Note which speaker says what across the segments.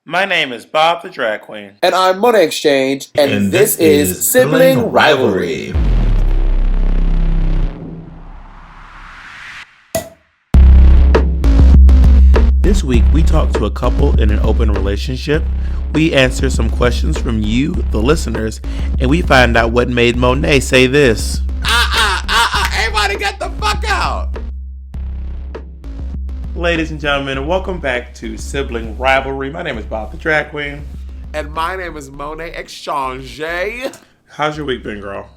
Speaker 1: My name is Bob the Drag Queen.
Speaker 2: And I'm Monét Exchange, and
Speaker 3: And
Speaker 2: this
Speaker 3: this
Speaker 2: is
Speaker 3: is
Speaker 2: Sibling
Speaker 3: Sibling
Speaker 2: Rivalry.
Speaker 3: Rivalry.
Speaker 1: This week, we talk to a couple in an open relationship. We answer some questions from you, the listeners, and we find out what made Monet say this.
Speaker 2: Everybody get the fuck out!
Speaker 1: Ladies and gentlemen, welcome back to Sibling Rivalry. My name is Bob the Drag Queen.
Speaker 2: And my name is Monét Exchange.
Speaker 1: How's your week been, girl?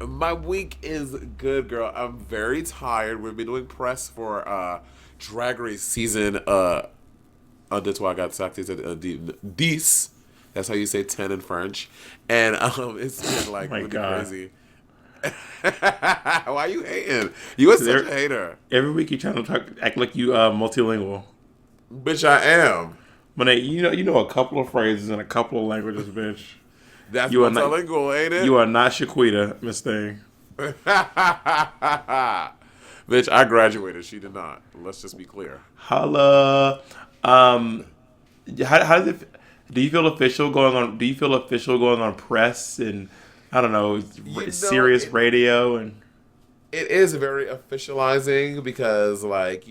Speaker 2: My week is good, girl. I'm very tired. We've been doing press for Drag Race season that's why I got sacked. Dix. That's how you say 10 in French. And it's been like really crazy. Why are you hating? You are such a hater.
Speaker 1: Every week you're trying to act like you multilingual.
Speaker 2: Bitch, I am.
Speaker 1: Monet, you know a couple of phrases in a couple of languages, bitch.
Speaker 2: That's
Speaker 1: you
Speaker 2: multilingual, ain't it?
Speaker 1: You are not Shaquita, Miss Thing.
Speaker 2: Bitch, I graduated. She did not. Let's just be clear.
Speaker 1: Holla. How does it? Do you feel official going on? Do you feel official going on press and I don't know, Sirius radio and?
Speaker 2: It is very officializing because, like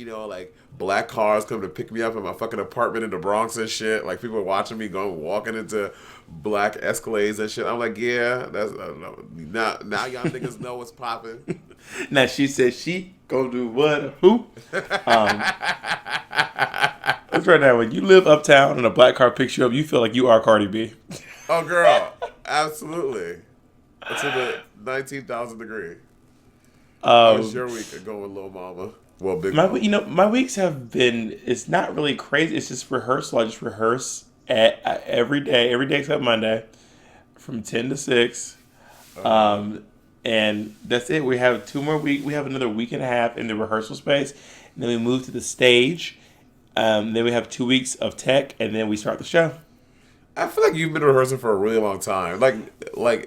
Speaker 2: black cars come to pick me up in my fucking apartment in the Bronx and shit. Like, people are watching me walking into black Escalades and shit. I'm like, yeah, that's no. Now y'all niggas know what's popping.
Speaker 1: Now she said she go do what? Who? That's right now. When you live uptown and a black car picks you up, you feel like you are Cardi B.
Speaker 2: Oh, girl, absolutely. It's in the 19,000 degree. How was your week going, little mama? Well, big mama.
Speaker 1: My weeks have been, it's not really crazy. It's just rehearsal. I just rehearse every day except Monday from 10 to 6. And that's it. We have 2 more weeks. We have another week and a half in the rehearsal space. And then we move to the stage. Then we have 2 weeks of tech, and then we start the show.
Speaker 2: I feel like you've been rehearsing for a really long time. Like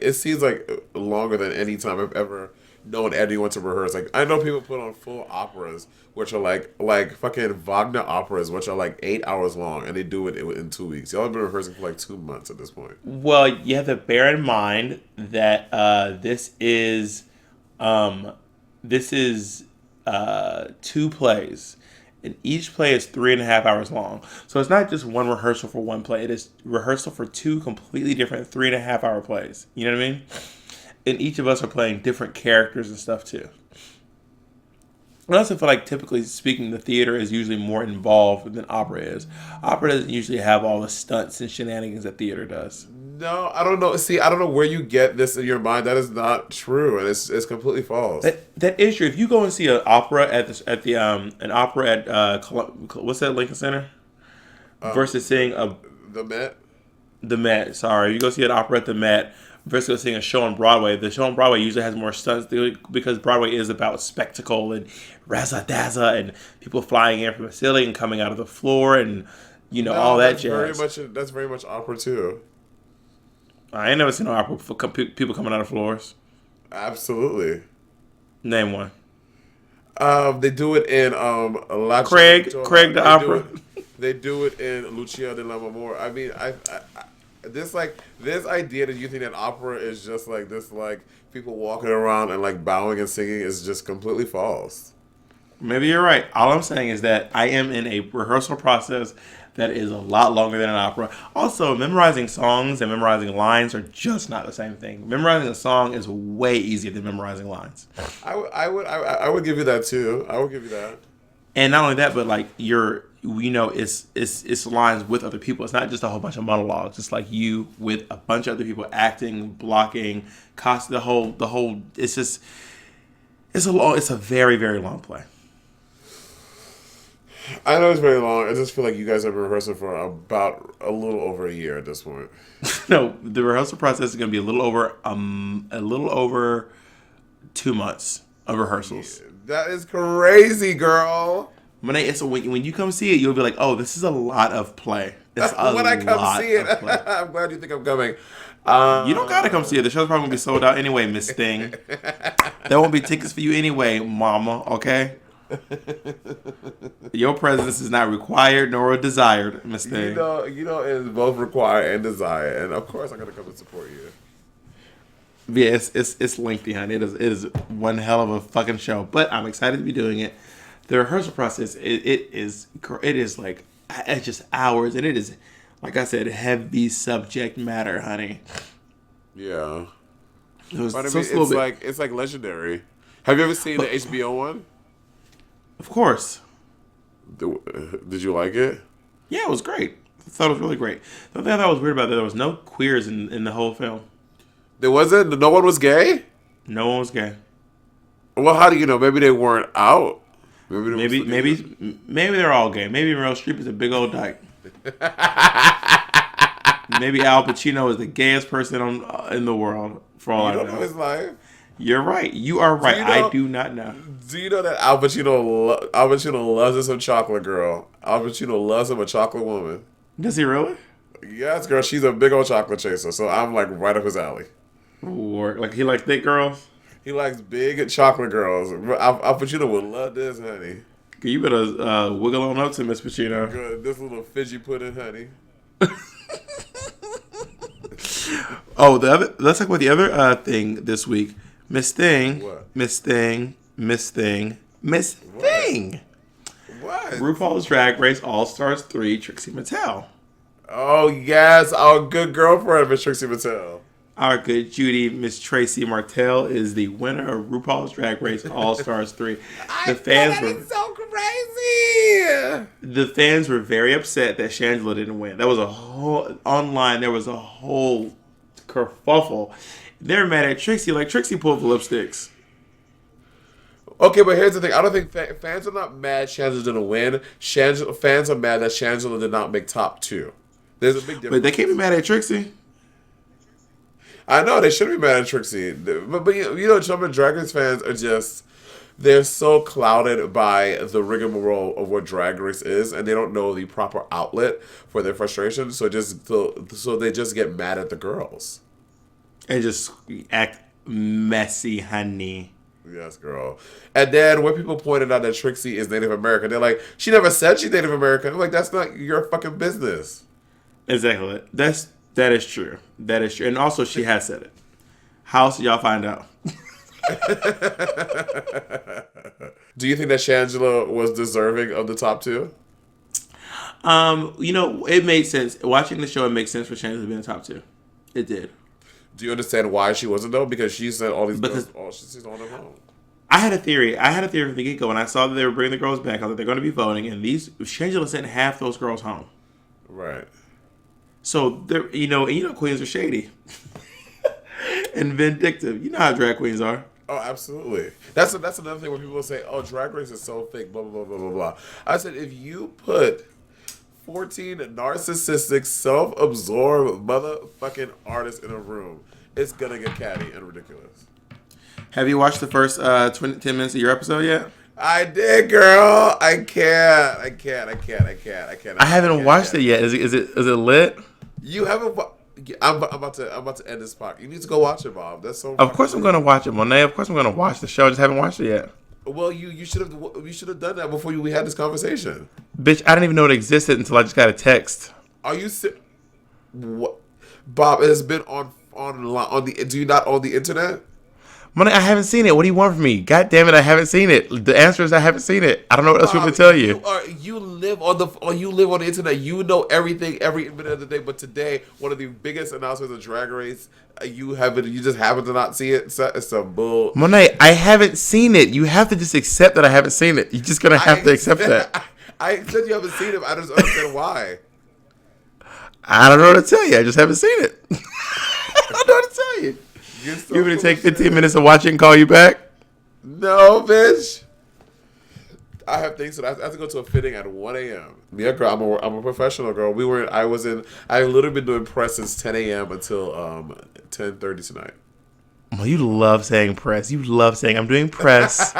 Speaker 2: it seems like longer than any time I've ever known anyone to rehearse. Like, I know people put on full operas, which are like fucking Wagner operas, which are like 8 hours long, and they do it in 2 weeks. Y'all have been rehearsing for like 2 months at this point.
Speaker 1: Well, you have to bear in mind that this is 2 plays. And each play is 3.5 hours long. So it's not just one rehearsal for one play. It is rehearsal for 2 completely different 3.5 hour plays. You know what I mean? And each of us are playing different characters and stuff too. I also feel like, typically speaking, the theater is usually more involved than opera is. Opera doesn't usually have all the stunts and shenanigans that theater does.
Speaker 2: No, I don't know. See, I don't know where you get this in your mind. That is not true, and it's completely false.
Speaker 1: That is true. If you go and see an opera what's that, Lincoln Center, versus seeing
Speaker 2: the Met.
Speaker 1: The Met. Sorry, you go see an opera at the Met versus go seeing a show on Broadway. The show on Broadway usually has more stunts because Broadway is about spectacle and razzle-dazzle and people flying in from the ceiling and coming out of the floor and all that jazz.
Speaker 2: That's very much opera too.
Speaker 1: I ain't never seen no opera for people coming out of floors.
Speaker 2: Absolutely.
Speaker 1: Name one.
Speaker 2: They do it in La
Speaker 1: Craig the opera.
Speaker 2: They do it in Lucia de Lammermoor. I mean, this idea that you think that opera is just like this, like people walking around and like bowing and singing, is just completely false.
Speaker 1: Maybe you're right. All I'm saying is that I am in a rehearsal process that is a lot longer than an opera. Also, memorizing songs and memorizing lines are just not the same thing. Memorizing a song is way easier than memorizing lines.
Speaker 2: I would give you that too. I would give you that.
Speaker 1: And not only that, but like it's lines with other people. It's not just a whole bunch of monologues. It's like you with a bunch of other people acting, blocking, the whole. It's a very, very long play.
Speaker 2: I know it's very long. I just feel like you guys have been rehearsing for about a little over a year at this point.
Speaker 1: No, the rehearsal process is going to be a little over 2 months of rehearsals.
Speaker 2: Yeah, that is crazy, girl.
Speaker 1: When you come see it, you'll be like, oh, this is a lot of play.
Speaker 2: When I come see it, I'm glad you think I'm coming.
Speaker 1: You don't gotta come see it. The show's probably gonna be sold out anyway, Miss Thing. There won't be tickets for you anyway, Mama. Okay. Your presence is not required nor desired, Miss Thing.
Speaker 2: It's both required and desired, and of course I'm gonna come and support you.
Speaker 1: Yeah, it's lengthy, honey. It is one hell of a fucking show, but I'm excited to be doing it. The rehearsal process, it is like it's just hours, and it is, like I said, heavy subject matter, honey.
Speaker 2: Yeah,
Speaker 1: It was
Speaker 2: but I
Speaker 1: so
Speaker 2: mean,
Speaker 1: slow,
Speaker 2: it's like legendary. Have you ever seen the HBO one?
Speaker 1: of course.
Speaker 2: Did you like it?
Speaker 1: Yeah, it was great. I thought it was really great. The thing I thought was weird about that, there was no queers in the whole film.
Speaker 2: There wasn't. No one was gay.
Speaker 1: No one was gay.
Speaker 2: Well, how do you know? Maybe they weren't out.
Speaker 1: Maybe they're all gay. Maybe Meryl Streep is a big old dyke. Maybe Al Pacino is the gayest person in the world. For all I
Speaker 2: don't know his life.
Speaker 1: You're right. You are right. I do not know.
Speaker 2: Do you know that Al Pacino loves him some chocolate girl? Al Pacino loves him a chocolate woman.
Speaker 1: Does he really?
Speaker 2: Yes, girl. She's a big old chocolate chaser. So I'm like right up his alley.
Speaker 1: Or like he likes thick girls?
Speaker 2: He likes big chocolate girls. Al Pacino would love this, honey.
Speaker 1: You better wiggle on up to Miss Pacino.
Speaker 2: Good. This little fidgy pudding, honey.
Speaker 1: Let's talk about the other thing this week. Miss Thing.
Speaker 2: What?
Speaker 1: Miss Thing. Miss Thing. Miss Thing.
Speaker 2: What?
Speaker 1: RuPaul's Drag Race All-Stars 3, Trixie Mattel.
Speaker 2: Oh, yes. Our good girlfriend, Miss Trixie Mattel.
Speaker 1: Our good Judy, Miss Tracy Martell, is the winner of RuPaul's Drag Race All-Stars 3.
Speaker 2: That is so crazy.
Speaker 1: The fans were very upset that Shangela didn't win. That was online, there was a whole kerfuffle. They're mad at Trixie, like Trixie pulled the lipsticks.
Speaker 2: Okay, but here's the thing. I don't think fans are not mad Shangela didn't win. Fans are mad that Shangela did not make top 2. There's a big difference.
Speaker 1: But they can't be mad at Trixie.
Speaker 2: I know, they shouldn't be mad at Trixie. But some of Drag Race fans are just... They're so clouded by the rigmarole of what Drag Race is, and they don't know the proper outlet for their frustration. So they just get mad at the girls.
Speaker 1: And just act messy, honey.
Speaker 2: Yes, girl. And then when people pointed out that Trixie is Native American, they're like, she never said she's Native American. I'm like, that's not your fucking business.
Speaker 1: Exactly. That is true. That is true. And also, she has said it. How else did y'all find out?
Speaker 2: Do you think that Shangela was deserving of the top 2?
Speaker 1: It made sense. Watching the show, it makes sense for Shangela to be in the top 2. It did.
Speaker 2: Do you understand why she wasn't though? Because she said all these girls, she's on her own.
Speaker 1: I had a theory from the get-go. When I saw that they were bringing the girls back, I thought they're going to be voting, and Shangela sent half those girls home.
Speaker 2: Right.
Speaker 1: So they're, queens are shady and vindictive. You know how drag queens are.
Speaker 2: Oh, absolutely. That's another thing when people say, "Oh, Drag Race is so fake." Blah blah blah blah blah blah. I said, if you put 14 narcissistic, self-absorbed motherfucking artists in a room, it's gonna get catty and ridiculous.
Speaker 1: Have you watched the first 10 minutes of your episode yet?
Speaker 2: I did, girl. I can't.
Speaker 1: I haven't watched it yet. Is it lit?
Speaker 2: You haven't. I'm about to end this podcast. You need to go watch it, Bob. That's so.
Speaker 1: Of course, I'm going to watch it, Monet. Of course, I'm going to watch the show. I just haven't watched it yet.
Speaker 2: Well, you should have done that before we had this conversation.
Speaker 1: Bitch, I didn't even know it existed until I just got a text.
Speaker 2: Are you what? Bob, it has been on the. Do you not own the internet?
Speaker 1: Monet, I haven't seen it. What do you want from me? God damn it, I haven't seen it. The answer is I haven't seen it. I don't know what else to tell you.
Speaker 2: You live on the internet. You know everything every minute of the day. But today, one of the biggest announcements of Drag Race, you just happen to not see it. It's a bull.
Speaker 1: Monet, I haven't seen it. You have to just accept that I haven't seen it. You're just gonna have to accept that.
Speaker 2: I said you haven't seen it. I just understand why.
Speaker 1: I don't know what to tell you. I just haven't seen it. I don't know what to tell you. You want me to take 15 minutes to watch it and call you back?
Speaker 2: No, bitch. I have things that I have to go to a fitting at 1 a.m. Yeah, girl, I'm a professional, girl. I've literally been doing press since 10 a.m. until 10:30 tonight.
Speaker 1: Well, you love saying press. You love saying I'm doing press.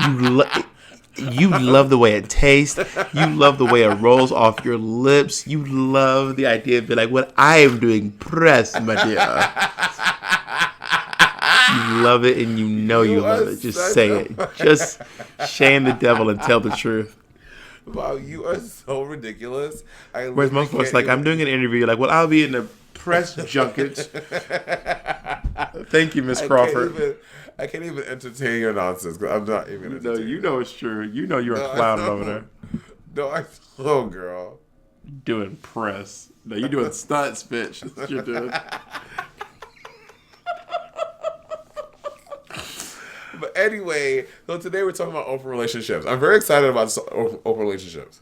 Speaker 1: You love the way it tastes. You love the way it rolls off your lips. You love the idea of being like, what I am doing press, my dear. You love it, and you know you love it. Just say it. Shame the devil and tell the truth.
Speaker 2: Wow, you are so ridiculous.
Speaker 1: Whereas most folks like, I'm doing an interview. Like, well, I'll be in the press junket. Thank you, Miss Crawford.
Speaker 2: I can't even entertain your nonsense. 'Cause I'm not even entertaining.
Speaker 1: No, you know it's true. You know you're a clown over there.
Speaker 2: No, I don't, girl.
Speaker 1: Doing press. No, you're doing stunts, bitch. That's what you're doing.
Speaker 2: But anyway, so today we're talking about open relationships. I'm very excited about open relationships.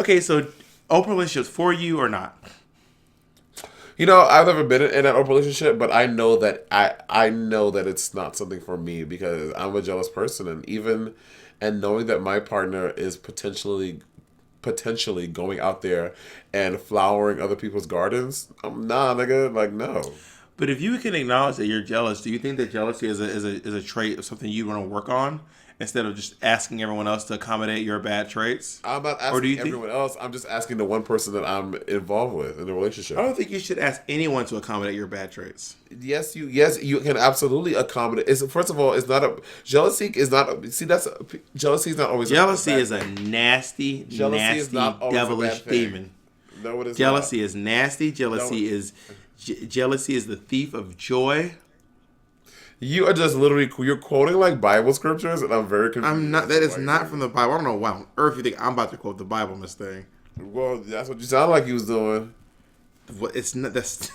Speaker 1: Okay, so open relationships for you or not?
Speaker 2: You know, I've never been in an open relationship, but I know that I know that it's not something for me because I'm a jealous person, and knowing that my partner is potentially going out there and flowering other people's gardens, nah, nigga, like no.
Speaker 1: But if you can acknowledge that you're jealous, do you think that jealousy is a trait of something you want to work on instead of just asking everyone else to accommodate your bad traits?
Speaker 2: I'm not asking everyone else. I'm just asking the one person that I'm involved with in the relationship.
Speaker 1: I don't think you should ask anyone to accommodate your bad traits.
Speaker 2: Yes, you can absolutely accommodate. First of all, it's not a jealousy is not a, see that's jealousy is not always
Speaker 1: jealousy is a nasty, devilish demon.
Speaker 2: No, it is
Speaker 1: jealousy
Speaker 2: not.
Speaker 1: Is nasty. Jealousy is the thief of joy.
Speaker 2: You are just literally you're quoting like Bible scriptures, and I'm very confused.
Speaker 1: I'm not. That is not from the Bible. I don't know why on earth you think I'm about to quote the Bible, Miss Thing.
Speaker 2: Well, that's what you sound like you was doing.
Speaker 1: Well, it's not. That's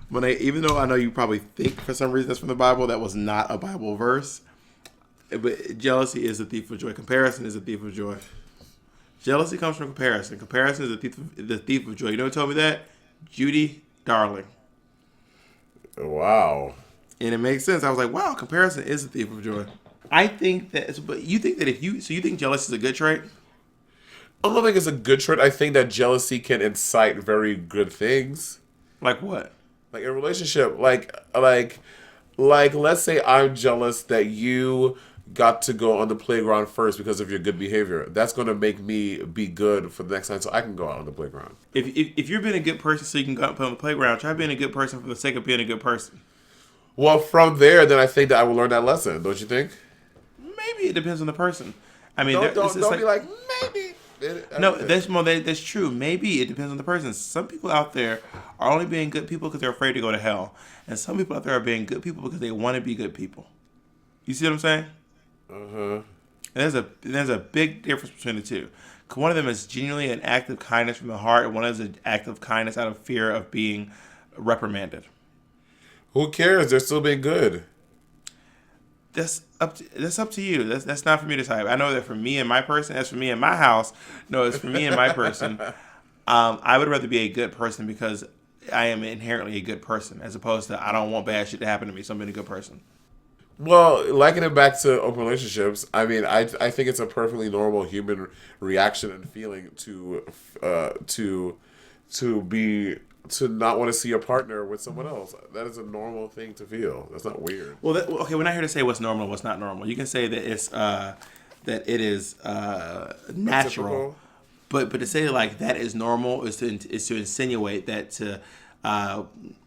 Speaker 1: when even though I know you probably think for some reason that's from the Bible, that was not a Bible verse. But jealousy is the thief of joy. Comparison is the thief of joy. Jealousy comes from comparison. Comparison is the thief of joy. You know who told me that? Judy Darling.
Speaker 2: Wow.
Speaker 1: And it makes sense. I was like, wow, comparison is the thief of joy. I think that, but you think that you think jealousy is a good trait?
Speaker 2: I don't think it's a good trait. I think that jealousy can incite very good things.
Speaker 1: Like what?
Speaker 2: Like a relationship. Like let's say I'm jealous that you got to go on the playground first because of your good behavior. That's going to make me be good for the next time so I can go out on the playground.
Speaker 1: If you're being a good person so you can go out and play on the playground, try being a good person for the sake of being a good person.
Speaker 2: Well, from there, then I think that I will learn that lesson. Don't you think?
Speaker 1: Maybe it depends on the person. I mean,
Speaker 2: don't be like, maybe.
Speaker 1: That's true. Maybe it depends on the person. Some people out there are only being good people because they're afraid to go to hell. And some people out there are being good people because they want to be good people. You see what I'm saying?
Speaker 2: Uh-huh.
Speaker 1: And there's a big difference between the two. One of them is genuinely an act of kindness from the heart, and one is an act of kindness out of fear of being reprimanded.
Speaker 2: Who cares? They're still being good.
Speaker 1: That's up to you. That's not for me to decide. I know that for me and my person, as for me and my house, no, it's for me and my person. I would rather be a good person because I am inherently a good person, as opposed to I don't want bad shit to happen to me, so I'm being a good person.
Speaker 2: Well, liking it back to open relationships, I mean, I think it's a perfectly normal human reaction and feeling to not want to see a partner with someone else. That is a normal thing to feel. That's not weird.
Speaker 1: Well, okay, we're not here to say what's normal and what's not normal. You can say that it is natural, but to say like that is normal is to insinuate that to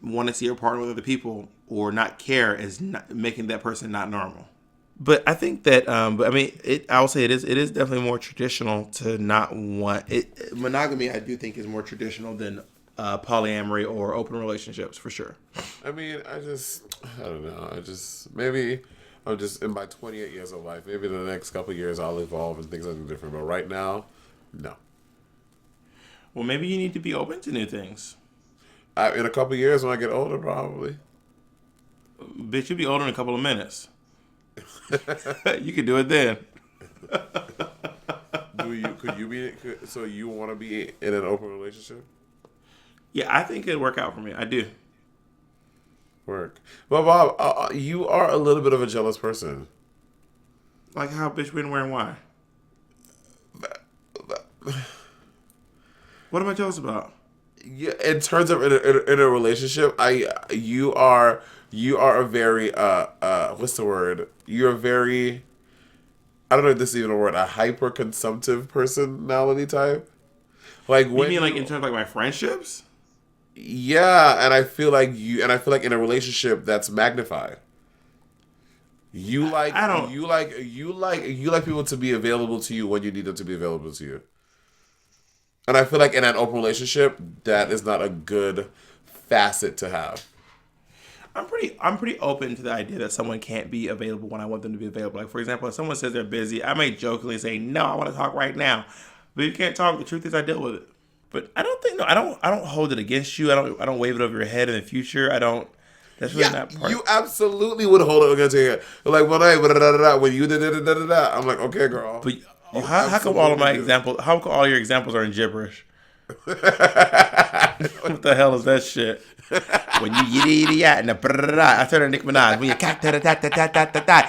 Speaker 1: want to see your partner with other people or not care is not making that person not normal. But I think that, but I mean, I will say it is definitely more traditional to not want it. Monogamy, I do think, is more traditional than polyamory or open relationships for sure.
Speaker 2: I mean, I don't know. Maybe I'm just in my 28 years of life. Maybe in the next couple of years I'll evolve and things will be different. But right now, no.
Speaker 1: Well, maybe you need to be open to new things.
Speaker 2: In a couple of years when I get older, probably.
Speaker 1: Bitch, you'll be older in a couple of minutes. You could do it then.
Speaker 2: So you want to be in an open relationship?
Speaker 1: Yeah, I think it'd work out for me. I do.
Speaker 2: Work. Well, Bob, you are a little bit of a jealous person.
Speaker 1: Like how, bitch, when, where, and why? What am I jealous about?
Speaker 2: Yeah, in terms of in a relationship, you are a very what's the word? You're a very, I don't know if this is even a word, a hyper consumptive personality type. Like
Speaker 1: you mean like in terms of like my friendships?
Speaker 2: Yeah, and I feel like in a relationship that's magnified. You like
Speaker 1: I don't.
Speaker 2: you like people to be available to you when you need them to be available to you. And I feel like in an open relationship, that is not a good facet to have.
Speaker 1: I'm pretty open to the idea that someone can't be available when I want them to be available. Like for example, if someone says they're busy, I may jokingly say, "No, I want to talk right now." But if you can't talk, the truth is I deal with it. But I don't think no, I don't hold it against you. I don't wave it over your head in the future. I don't. That's really
Speaker 2: Yeah,
Speaker 1: not part.
Speaker 2: you absolutely would hold it against your head. Like when you did, I'm like, okay, girl.
Speaker 1: But how come all of my examples? How come all your examples are in gibberish? What the hell is that shit? When you yitty yitty yat and the I turn to Nicki Minaj. When you cat ta ta ta ta ta ta ta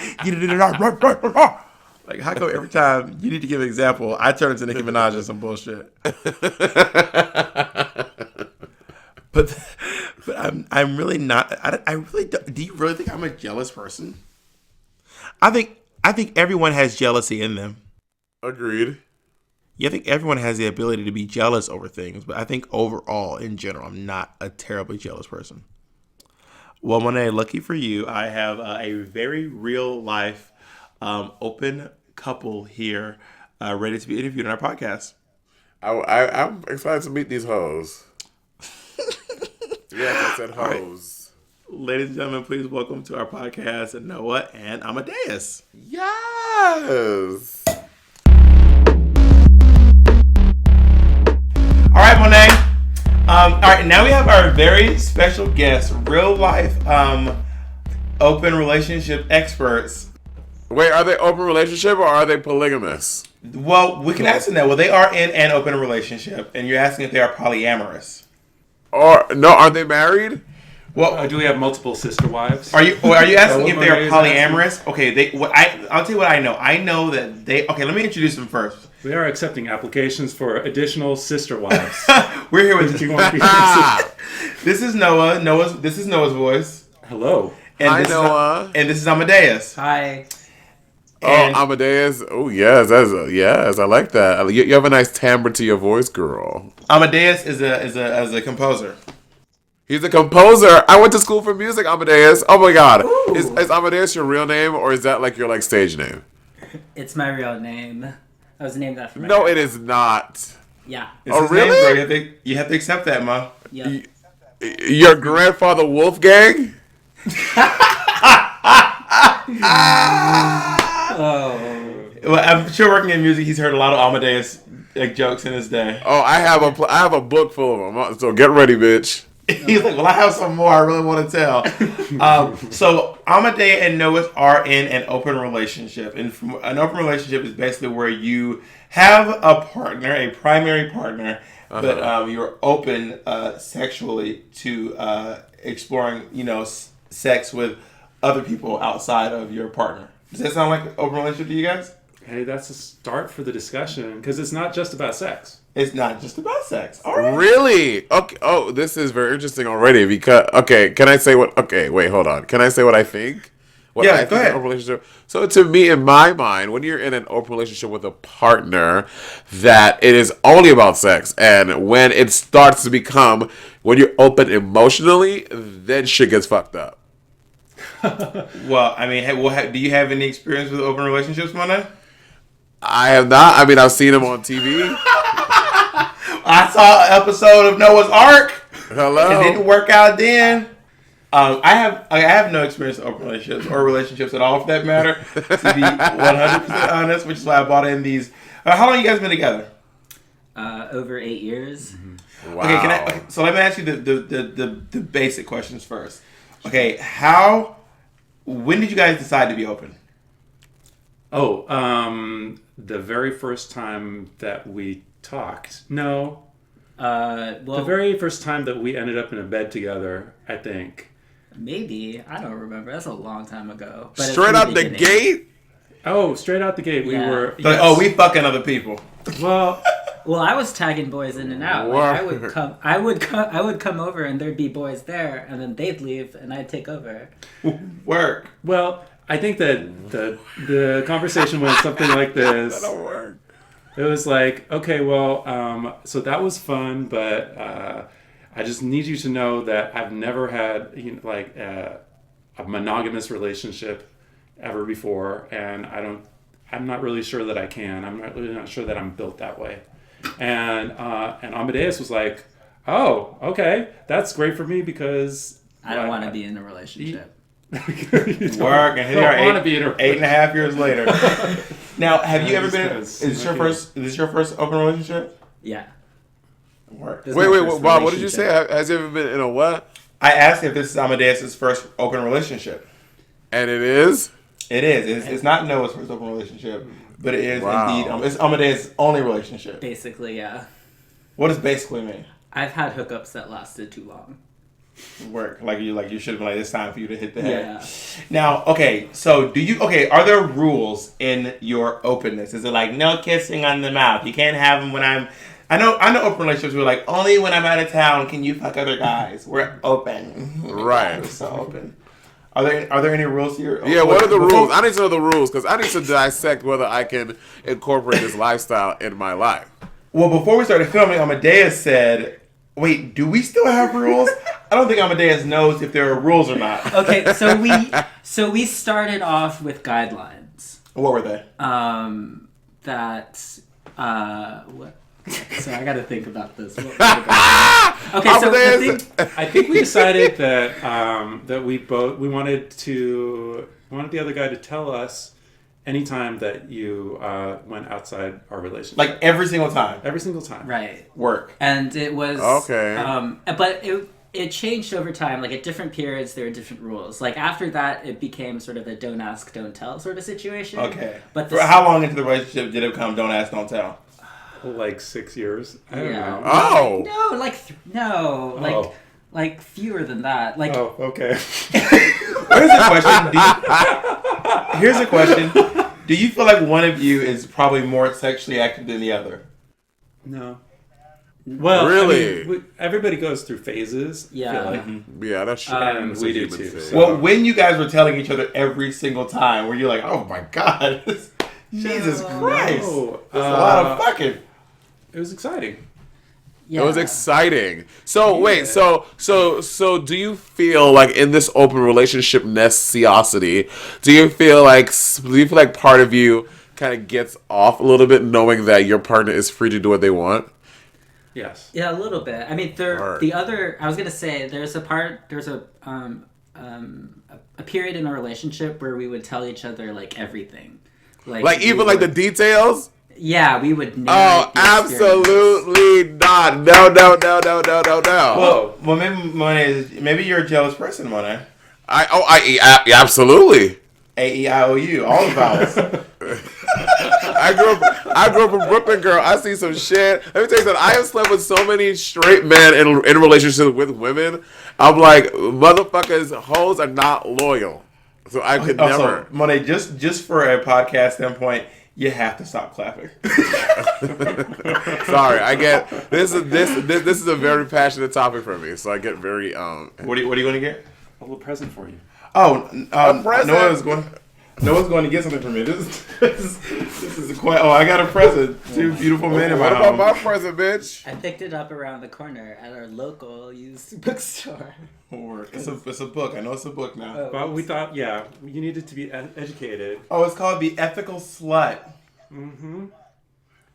Speaker 1: like how come every time you need to give an example, I turn into Nicki Minaj and some bullshit. But I'm really not. I really don't, do you really think I'm a jealous person? I think everyone has jealousy in them.
Speaker 2: Agreed.
Speaker 1: Yeah, I think everyone has the ability to be jealous over things, but I think overall, in general, I'm not a terribly jealous person. Well, Monét, lucky for you, I have a very real life open couple here ready to be interviewed on our podcast.
Speaker 2: I'm excited to meet these hoes. Yes, I said hoes.
Speaker 1: Right. Ladies and gentlemen, please welcome to our podcast Noah and Amadeus.
Speaker 2: Yes.
Speaker 1: All right, Monét. All right, now we have our very special guest, real life open relationship experts.
Speaker 2: Wait, are they open relationship or are they polygamous?
Speaker 1: Well, we can ask them that. Well, they are in an open relationship, and you're asking if they are polyamorous.
Speaker 2: Or no, are they married?
Speaker 3: Well, do we have multiple sister wives?
Speaker 1: Are you asking if they are polyamorous? Okay, I'll tell you what I know. I know that they. Okay, let me introduce them first.
Speaker 3: We are accepting applications for additional sister wives.
Speaker 1: We're here with This is Noah. This is Noah's voice.
Speaker 3: Hello.
Speaker 1: And
Speaker 2: Hi,
Speaker 1: this
Speaker 2: Noah.
Speaker 1: And this is Amadeus.
Speaker 4: Hi.
Speaker 1: And
Speaker 2: Amadeus. Oh, yes. Yes, I like that. You have a nice timbre to your voice, girl.
Speaker 1: Amadeus is a composer.
Speaker 2: He's a composer. I went to school for music, Amadeus. Oh, my God. Is Amadeus your real name or is that like your stage name?
Speaker 4: It's my real name. I was named after my
Speaker 2: No,
Speaker 4: grandpa.
Speaker 2: it is not.
Speaker 4: Yeah.
Speaker 1: It's
Speaker 2: Oh,
Speaker 1: his
Speaker 2: really?
Speaker 1: name, bro. You have to accept that, Ma.
Speaker 4: Yeah.
Speaker 2: Your grandfather Wolfgang?
Speaker 4: Oh.
Speaker 1: Well, I'm sure working in music, he's heard a lot of Amadeus jokes in his day.
Speaker 2: Oh, I have a book full of them. So get ready, bitch.
Speaker 1: He's like, well, I have some more I really want to tell. So Amadeus and Noah are in an open relationship. And an open relationship is basically where you have a partner, a primary partner, but you're open sexually to exploring, sex with other people outside of your partner. Does that sound like an open relationship to you guys?
Speaker 3: Hey, that's a start for the discussion because it's not just about sex.
Speaker 1: It's not just about sex. All right.
Speaker 2: Really? Okay. Oh, this is very interesting already because, can I say what, wait, hold on. Can I say what I think? What
Speaker 1: Yeah,
Speaker 2: I think
Speaker 1: go ahead.
Speaker 2: an open relationship. So to me, in my mind, when you're in an open relationship with a partner, that it is only about sex. And when it starts to become, when you're open emotionally, then shit gets fucked up.
Speaker 1: Well, I mean, do you have any experience with open relationships, Mona?
Speaker 2: I have not. I mean, I've seen them on TV.
Speaker 1: I saw an episode of Noah's Ark.
Speaker 2: Hello.
Speaker 1: It didn't work out then. I have no experience with open relationships or relationships at all, for that matter. To be 100% honest, which is why I bought in these. How long you guys been together?
Speaker 4: Over 8 years.
Speaker 2: Wow.
Speaker 1: Okay, so let me ask you the basic questions first. Okay, when did you guys decide to be open?
Speaker 3: Oh, the very first time that we talked. No. The very first time that we ended up in a bed together, I think.
Speaker 4: Maybe. I don't remember. That's a long time ago. But
Speaker 2: Straight out the gate?
Speaker 3: Oh, straight out the gate, we
Speaker 4: Yeah.
Speaker 3: were.
Speaker 1: Like, oh, we fucking other people.
Speaker 3: Well,
Speaker 4: Well, I was tagging boys in and out. Like, I would come over and there'd be boys there, and then they'd leave, and I'd take over.
Speaker 1: Work.
Speaker 3: well, I think that the conversation went something like this.
Speaker 2: That'll work.
Speaker 3: It was like, okay, well, so that was fun, but I just need you to know that I've never had a monogamous relationship, ever before, and I'm not really sure that I can. I'm not sure that I'm built that way. And Amadeus was like, oh, okay, that's great for me because
Speaker 4: I don't want to be in a relationship.
Speaker 1: Work, and here are 8.5 years later. Now, have you ever been? Is this your first open relationship?
Speaker 4: Yeah.
Speaker 1: Work.
Speaker 2: Wait, Bob, what did you say? Has you ever been in a what?
Speaker 1: I asked if this is Amadeus' first open relationship.
Speaker 2: And it is?
Speaker 1: It is. It's not Noah's first open relationship, but it is indeed.
Speaker 2: Wow.
Speaker 1: It's Amadeus' only relationship.
Speaker 4: Basically, yeah.
Speaker 1: What does basically mean?
Speaker 4: I've had hookups that lasted too long.
Speaker 1: Work like you should have been like, it's time for you to hit the head.
Speaker 4: Yeah.
Speaker 1: Now, okay, so are there rules in your openness? Is it like no kissing on the mouth? You can't have them when I know open relationships were like, only when I'm out of town can you fuck other guys. We're open.
Speaker 2: Right.
Speaker 1: We're so open. Are there any rules here?
Speaker 2: Yeah, what are the rules? I need to know the rules because I need to dissect whether I can incorporate this lifestyle in my life.
Speaker 1: Well, before we started filming, Amadeus said, wait, do we still have rules? I don't think Amadeus knows if there are rules or not.
Speaker 4: Okay, so we started off with guidelines.
Speaker 1: What were they?
Speaker 4: What? So I got to think about this. Okay, so
Speaker 3: I think we decided that that we wanted the other guy to tell us anytime that you went outside our relationship.
Speaker 1: Like every single time.
Speaker 3: Every single time.
Speaker 4: Right.
Speaker 1: Work.
Speaker 4: And it was
Speaker 2: okay.
Speaker 4: But it changed over time. Like at different periods, there were different rules. Like after that, it became sort of a don't ask, don't tell sort of situation.
Speaker 1: Okay.
Speaker 4: But
Speaker 1: for how long into the relationship did it come don't ask, don't tell?
Speaker 3: Like 6 years. I don't know.
Speaker 2: Oh.
Speaker 4: No, like fewer than that. Like.
Speaker 3: Oh, okay.
Speaker 1: Here's a question. Here's a question. Do you feel like one of you is probably more sexually active than the other?
Speaker 3: No. Well,
Speaker 2: really?
Speaker 3: I mean, everybody goes through phases.
Speaker 4: Yeah.
Speaker 3: I feel like.
Speaker 2: Yeah, that's true.
Speaker 3: And
Speaker 2: That's
Speaker 3: we
Speaker 2: a
Speaker 3: do
Speaker 2: human
Speaker 3: too.
Speaker 2: phase.
Speaker 3: So.
Speaker 1: Well, when you guys were telling each other every single time, were you like, oh my God, Jesus Christ.
Speaker 3: No.
Speaker 1: That's a lot of fucking.
Speaker 3: It was exciting.
Speaker 4: Yeah.
Speaker 2: It was exciting. So wait, so do you feel like in this open relationship necessity, do you feel like part of you kind of gets off a little bit knowing that your partner is free to do what they want?
Speaker 3: Yes.
Speaker 4: Yeah, a little bit. I mean, I was gonna say there's a period in our relationship where we would tell each other like everyking,
Speaker 2: like even like the details.
Speaker 4: Yeah, we would.
Speaker 2: Oh, absolutely not! No.
Speaker 1: Well, maybe you're a jealous person, Monét.
Speaker 2: I absolutely.
Speaker 1: A-E-I-O-U, all the vowels.
Speaker 2: I grew up in Brooklyn, girl. I see some shit. Let me tell you something. I have slept with so many straight men in relationships with women. I'm like, motherfuckers, hoes are not loyal. So I could never.
Speaker 1: Monét, just for a podcast standpoint, you have to stop clapping.
Speaker 2: Sorry, I get this is a very passionate topic for me, so I get very
Speaker 1: What are you going to get?
Speaker 3: A little present for you.
Speaker 1: Oh,
Speaker 2: a present.
Speaker 1: Noah's going to get something from me. This is quite. Oh, I got a present. Two beautiful men in my
Speaker 2: What
Speaker 1: home.
Speaker 2: about my present, bitch?
Speaker 4: I picked it up around the corner at our local used bookstore.
Speaker 1: It's a book. I know it's a book now.
Speaker 4: Oh.
Speaker 3: But we thought, you needed to be educated.
Speaker 1: Oh, it's called The Ethical Slut.
Speaker 3: Mm-hmm.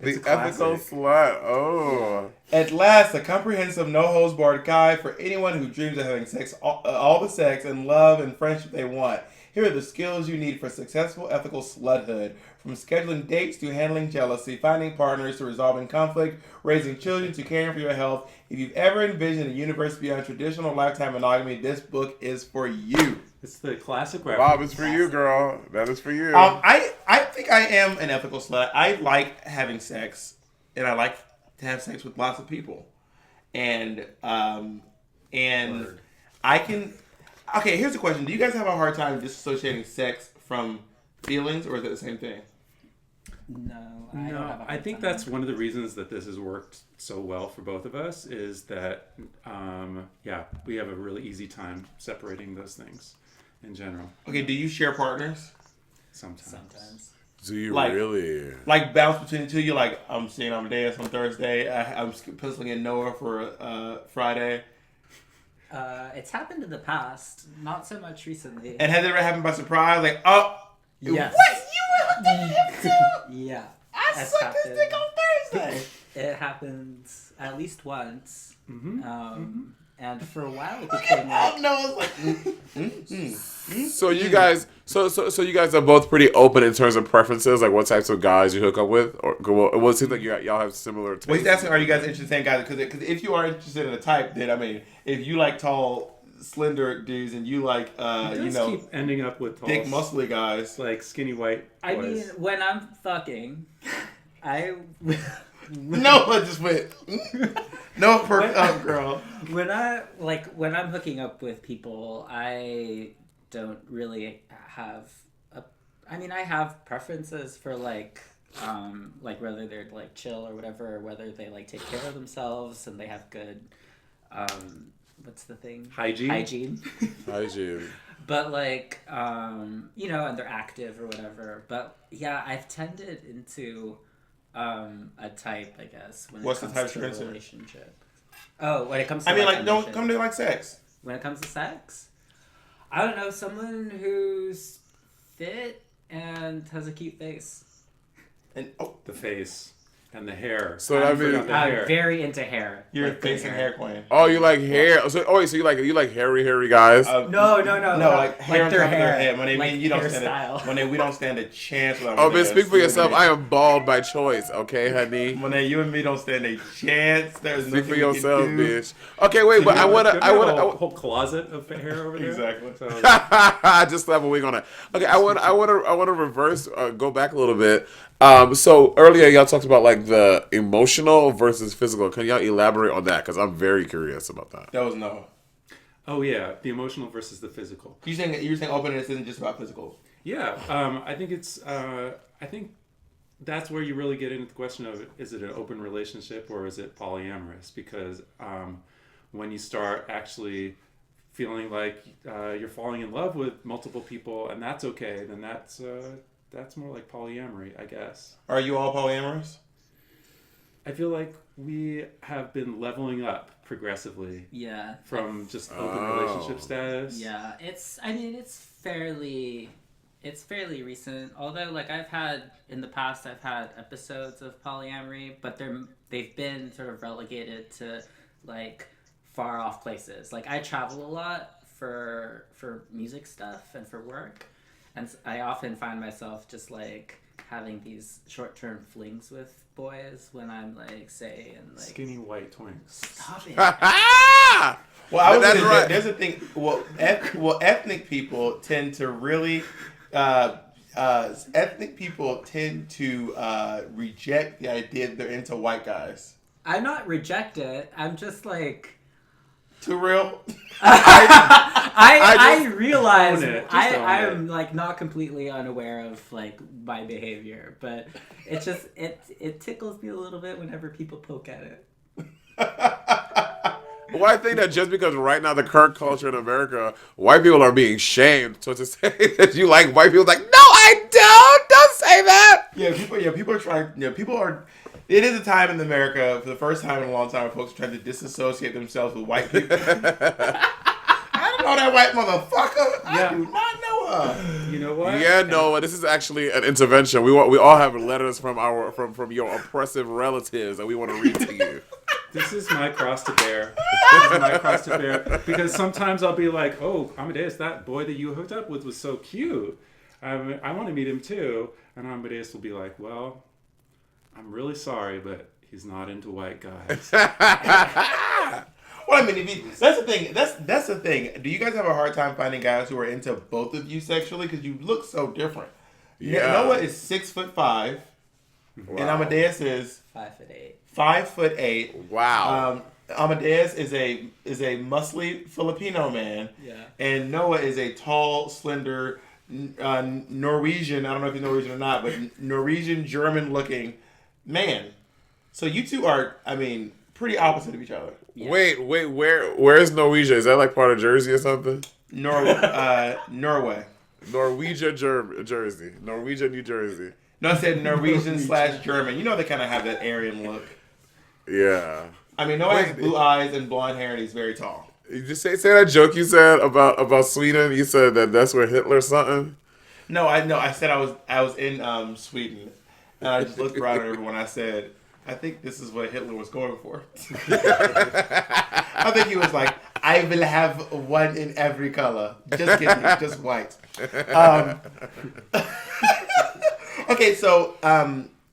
Speaker 2: The ethical slut. Oh.
Speaker 1: At last, a comprehensive, no-holds-barred guide for anyone who dreams of having sex, all the sex and love and friendship they want. Here are the skills you need for successful ethical sluthood. From scheduling dates to handling jealousy, finding partners to resolving conflict, raising children to caring for your health. If you've ever envisioned a universe beyond traditional lifetime monogamy, this book is for you.
Speaker 3: It's the classic reference.
Speaker 2: Bob, it's for you, girl. That is for you.
Speaker 1: I think I am an ethical slut. I like having sex, and I like to have sex with lots of people, and I can. Okay, here's the question: do you guys have a hard time disassociating sex from feelings, or is it the same thing?
Speaker 4: No,
Speaker 3: I think that's one of the reasons that this has worked so well for both of us is that, we have a really easy time separating those things in general.
Speaker 1: Okay, do you share partners?
Speaker 3: Sometimes.
Speaker 2: Do you
Speaker 1: Like-
Speaker 2: really?
Speaker 1: Like bounce between the two? You're like, I'm seeing Amadeus on Thursday. I'm penciling in Noah for Friday.
Speaker 4: It's happened in the past, not so much recently.
Speaker 1: And has it ever happened by surprise? Like, oh,
Speaker 4: Yes.
Speaker 1: What? You were hooking him too?
Speaker 4: Yeah.
Speaker 1: I sucked his dick on Thursday.
Speaker 4: It happens at least once.
Speaker 3: Mm-hmm.
Speaker 4: And for a while it became like...
Speaker 1: No, it's like...
Speaker 2: So you guys, so you guys are both pretty open in terms of preferences, like what types of guys you hook up with, or well, it seems like y'all have similar tastes.
Speaker 1: Well, he's asking, are you guys interested in the same guys? Because if you are interested in a type, then I mean, if you like tall, slender dudes, and you like,
Speaker 3: keep ending up with tall,
Speaker 1: thick, muscly guys,
Speaker 3: like skinny white boys.
Speaker 4: I mean, when I'm fucking, I...
Speaker 1: no, I just went. No, girl.
Speaker 4: When I'm hooking up with people, I don't really have I have preferences for like whether they're like chill or whatever, or whether they like take care of themselves and they have good what's the thing?
Speaker 3: Hygiene.
Speaker 4: But like and they're active or whatever. But yeah, I've tended into a type, I guess, when
Speaker 1: What's
Speaker 4: it comes
Speaker 1: the type
Speaker 4: to
Speaker 1: you're
Speaker 4: a
Speaker 1: into?
Speaker 4: relationship. Oh, when it comes to
Speaker 1: don't come to like sex.
Speaker 4: When it comes to sex, I don't know, someone who's fit and has a cute face.
Speaker 1: And
Speaker 3: the face and the hair.
Speaker 2: So I mean,
Speaker 4: I'm very into hair.
Speaker 1: you're
Speaker 4: like
Speaker 1: a face and hair queen.
Speaker 2: oh, you like hair? So you like hairy guys?
Speaker 4: No,
Speaker 1: like hair on
Speaker 4: their
Speaker 1: top of
Speaker 4: hair.
Speaker 1: their head. When they
Speaker 4: Like
Speaker 1: mean you don't
Speaker 4: hairstyle.
Speaker 1: stand we don't stand a chance without.
Speaker 2: Oh, man, speak for yourself. I am bald by choice, okay, honey.
Speaker 1: Monet, you and me don't stand a chance. There's
Speaker 2: Speak
Speaker 1: nothing
Speaker 2: for
Speaker 1: we can
Speaker 2: yourself,
Speaker 1: do.
Speaker 2: bitch. Okay, wait, but I wanna
Speaker 3: a whole closet of hair over there.
Speaker 1: Exactly.
Speaker 3: So,
Speaker 2: just have a wig on it. Okay, I want to reverse, go back a little bit. So earlier y'all talked about like the emotional versus physical. Can y'all elaborate on that? Because I'm very curious about that.
Speaker 1: That was Noah.
Speaker 3: oh yeah, the emotional versus the physical.
Speaker 1: You're saying openness isn't just about physical.
Speaker 3: Yeah, I think it's. I think that's where you really get into the question of, is it an open relationship or is it polyamorous? Because when you start actually feeling like you're falling in love with multiple people and that's okay, then that's more like polyamory, I guess.
Speaker 1: Are you all polyamorous?
Speaker 3: I feel like we have been leveling up progressively
Speaker 4: Yeah.
Speaker 3: from just open relationship status.
Speaker 4: Yeah, it's fairly recent. Although like in the past I've had episodes of polyamory, but they've been sort of relegated to like far off places. Like I travel a lot for music stuff and for work, and I often find myself just like having these short-term flings with boys when I'm like, say, in like
Speaker 3: Skinny white twinks.
Speaker 4: Stop it.
Speaker 1: Well, I was
Speaker 2: That's
Speaker 1: gonna,
Speaker 2: right.
Speaker 1: There's a thing. Well, ethnic people tend to really, ethnic people tend to reject the idea that they're into white guys.
Speaker 4: I'm not reject it. I'm just like.
Speaker 1: Too real.
Speaker 4: I realize
Speaker 3: own it. Just
Speaker 4: I
Speaker 3: own
Speaker 4: am like not completely unaware of like my behavior, but it just it tickles me a little bit whenever people poke at it.
Speaker 2: Well, I think that just because right now the current culture in America, white people are being shamed. So to say that you like white people, like, no, I don't. Don't say that.
Speaker 1: People are trying. People are. It is a time in America, for the first time in a long time, where folks are trying to disassociate themselves with white people. I don't know that white motherfucker.
Speaker 3: Yeah.
Speaker 1: I do not know her.
Speaker 3: You know what?
Speaker 2: Yeah, no, this is actually an intervention. We all have letters from your oppressive relatives that we want to read to you.
Speaker 3: This is my cross to bear. This is my cross to bear. Because sometimes I'll be like, oh, Amadeus, that boy that you hooked up with was so cute. I want to meet him too. And Amadeus will be like, well, I'm really sorry, but he's not into white guys.
Speaker 1: Well, I mean, that's the thing. That's the thing. Do you guys have a hard time finding guys who are into both of you sexually? Because you look so different.
Speaker 2: Yeah.
Speaker 1: Noah is 6'5",
Speaker 2: Wow.
Speaker 1: and Amadeus is
Speaker 4: 5'8".
Speaker 1: 5'8".
Speaker 2: Wow.
Speaker 1: Amadeus is a muscly Filipino man.
Speaker 4: Yeah.
Speaker 1: And Noah is a tall, slender Norwegian. I don't know if he's Norwegian or not, but Norwegian German looking man. So you two are, I mean, pretty opposite of each other.
Speaker 4: Yeah.
Speaker 2: Wait, where's Norwegia? Is that like part of Jersey or something?
Speaker 1: Norway.
Speaker 2: Norwegia, Jersey. Norwegia, New Jersey.
Speaker 1: No, I said Norwegian / German. You know they kind of have that Aryan look.
Speaker 2: Yeah.
Speaker 1: I mean, Noah has blue eyes and blonde hair, and he's very tall.
Speaker 2: You just say that joke you said about Sweden. You said that's where Hitler something.
Speaker 1: No, I know. I said I was in Sweden, and I just looked around at everyone. I said, I think this is what Hitler was going for. I think he was like, I will have one in every color. Just kidding, just white. Okay, so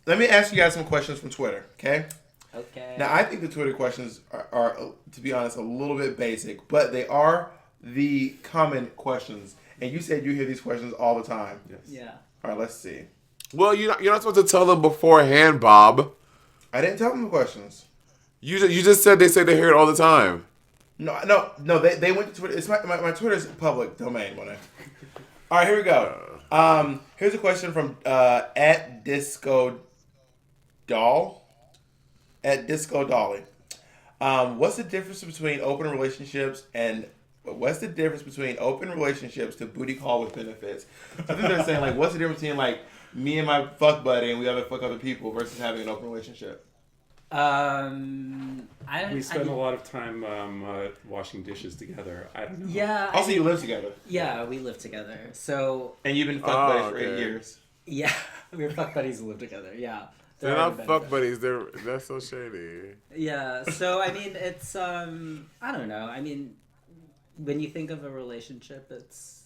Speaker 1: let me ask you guys some questions from Twitter. Okay.
Speaker 4: Okay.
Speaker 1: Now, I think the Twitter questions are, to be honest, a little bit basic, but they are the common questions. And you said you hear these questions all the time.
Speaker 3: Yes.
Speaker 4: Yeah.
Speaker 1: All right, let's see.
Speaker 2: Well, you're not supposed to tell them beforehand, Bob.
Speaker 1: I didn't tell them the questions.
Speaker 2: You just said they say they hear it all the time.
Speaker 1: No. They went to Twitter. It's my Twitter's public domain, Monét. All right, here we go. Here's a question from @disco doll. @disco dolly. What's the difference between open relationships to booty call with benefits? I think they're saying like, what's the difference between like me and my fuck buddy and we other fuck other people versus having an open relationship?
Speaker 3: We spend a lot of time washing dishes together. I don't know.
Speaker 4: Yeah.
Speaker 1: Also, you live together.
Speaker 4: Yeah, we live together. So.
Speaker 1: And you've been fuck buddies for 8 years.
Speaker 4: Yeah, we're fuck buddies who live together. Yeah.
Speaker 2: They're not fuck buddies. That's so shady.
Speaker 4: Yeah. So I mean, it's I don't know. I mean, when you think of a relationship, it's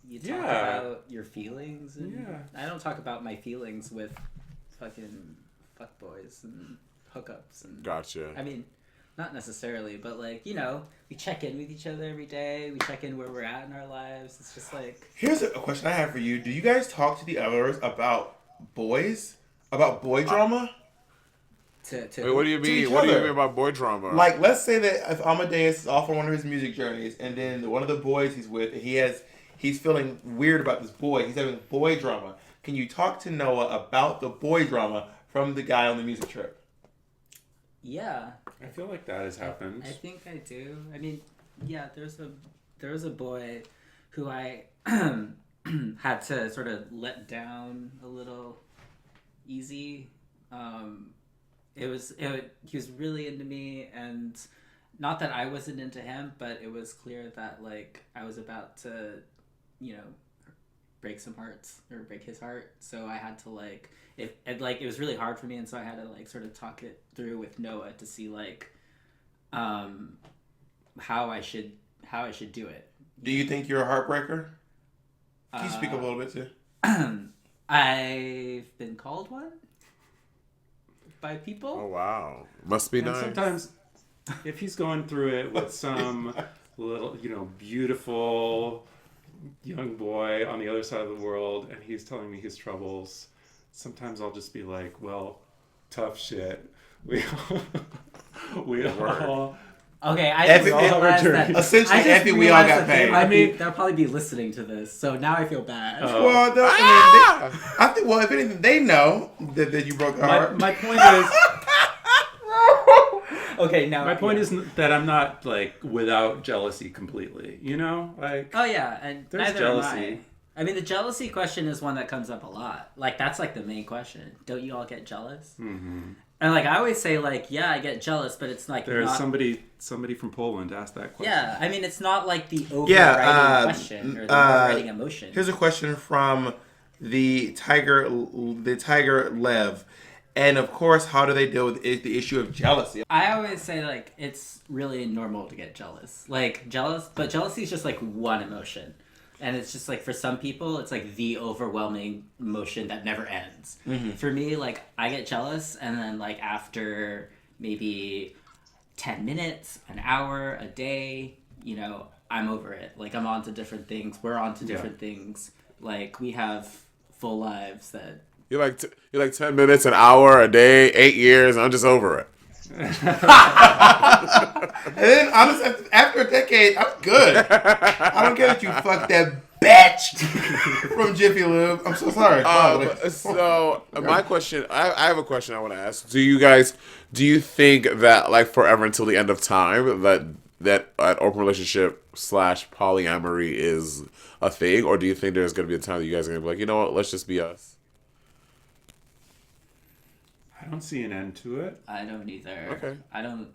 Speaker 4: you talk about your feelings, and I don't talk about my feelings with fucking fuckboys and hookups and.
Speaker 2: Gotcha.
Speaker 4: I mean, not necessarily, but like we check in with each other every day. We check in where we're at in our lives. It's just like.
Speaker 1: Here's a question I have for you. Do you guys talk to the others about boys? About boy drama?
Speaker 2: Wait, what do you mean? What do you mean about boy drama?
Speaker 1: Like, let's say that if Amadeus is off on one of his music journeys, and then one of the boys he's with, he's feeling weird about this boy. He's having boy drama. Can you talk to Noah about the boy drama from the guy on the music trip?
Speaker 4: Yeah.
Speaker 3: I feel like that has happened.
Speaker 4: I think I do. I mean, yeah, there was a boy who I had to sort of let down a little easy. He was really into me, and not that I wasn't into him, but it was clear that like I was about to, break some hearts or break his heart. So I had to it was really hard for me, and so I had to sort of talk it through with Noah to see how I should do it.
Speaker 1: Do you think you're a heartbreaker? Can you speak up a little bit too?
Speaker 4: I've been called one by people.
Speaker 2: Oh wow, must be nice.
Speaker 3: Sometimes, if he's going through it with some little, beautiful young boy on the other side of the world, and he's telling me his troubles, sometimes I'll just be like, "Well, tough shit. We all."
Speaker 4: Okay, I just realized that.
Speaker 1: Essentially, Effie, we all got paid.
Speaker 4: I mean, they'll probably be listening to this, so now I feel bad.
Speaker 1: Well, I think. Well, if anything, they know that you broke their heart.
Speaker 3: My point is.
Speaker 4: Okay, now
Speaker 3: my point is that I'm not without jealousy completely.
Speaker 4: Oh yeah, and
Speaker 3: there's jealousy.
Speaker 4: I mean, the jealousy question is one that comes up a lot. That's the main question. Don't you all get jealous? Mm-hmm. And I always say yeah, I get jealous, but it's
Speaker 3: there's
Speaker 4: not...
Speaker 3: somebody from Poland asked that question.
Speaker 4: Yeah, I mean it's not the overriding question or the overriding emotion.
Speaker 1: Here's a question from the Tiger Lev, and of course, how do they deal with the issue of jealousy?
Speaker 4: I always say it's really normal to get jealous, but jealousy is just one emotion. And it's just for some people, it's the overwhelming emotion that never ends. Mm-hmm. For me, I get jealous, and then after maybe 10 minutes, an hour, a day, I'm over it. I'm on to different things. We're on to different things. We have full lives that...
Speaker 2: You're like 10 minutes, an hour, a day, 8 years, I'm just over it.
Speaker 1: And then, honestly, after a decade, I'm good. I don't care that you fucked that bitch from Jiffy Lube. I'm so sorry.
Speaker 2: So, my question, I have a question I want to ask. Do you think that, forever until the end of time, that an open relationship / polyamory is a thing? Or do you think there's going to be a time that you guys are going to be like, you know what, let's just be us?
Speaker 3: I don't see an end to it.
Speaker 4: I don't either.
Speaker 2: Okay.
Speaker 4: I don't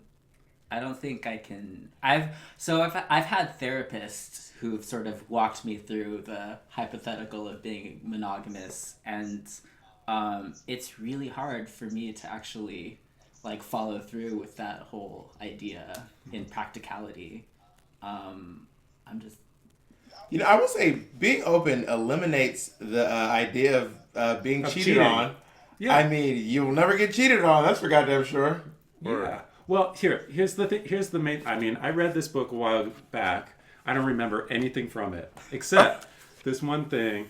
Speaker 4: I don't think I can. I've had therapists who've sort of walked me through the hypothetical of being monogamous, and it's really hard for me to actually like follow through with that whole idea in practicality. I'm just
Speaker 1: I would say being open eliminates the idea of being cheated
Speaker 3: cheating.
Speaker 1: on.
Speaker 3: Yeah.
Speaker 1: I mean, you'll never get cheated on. That's for goddamn sure.
Speaker 3: Yeah. Well, here's the thing. Here's the main. I mean, I read this book a while back. I don't remember anything from it except this one thing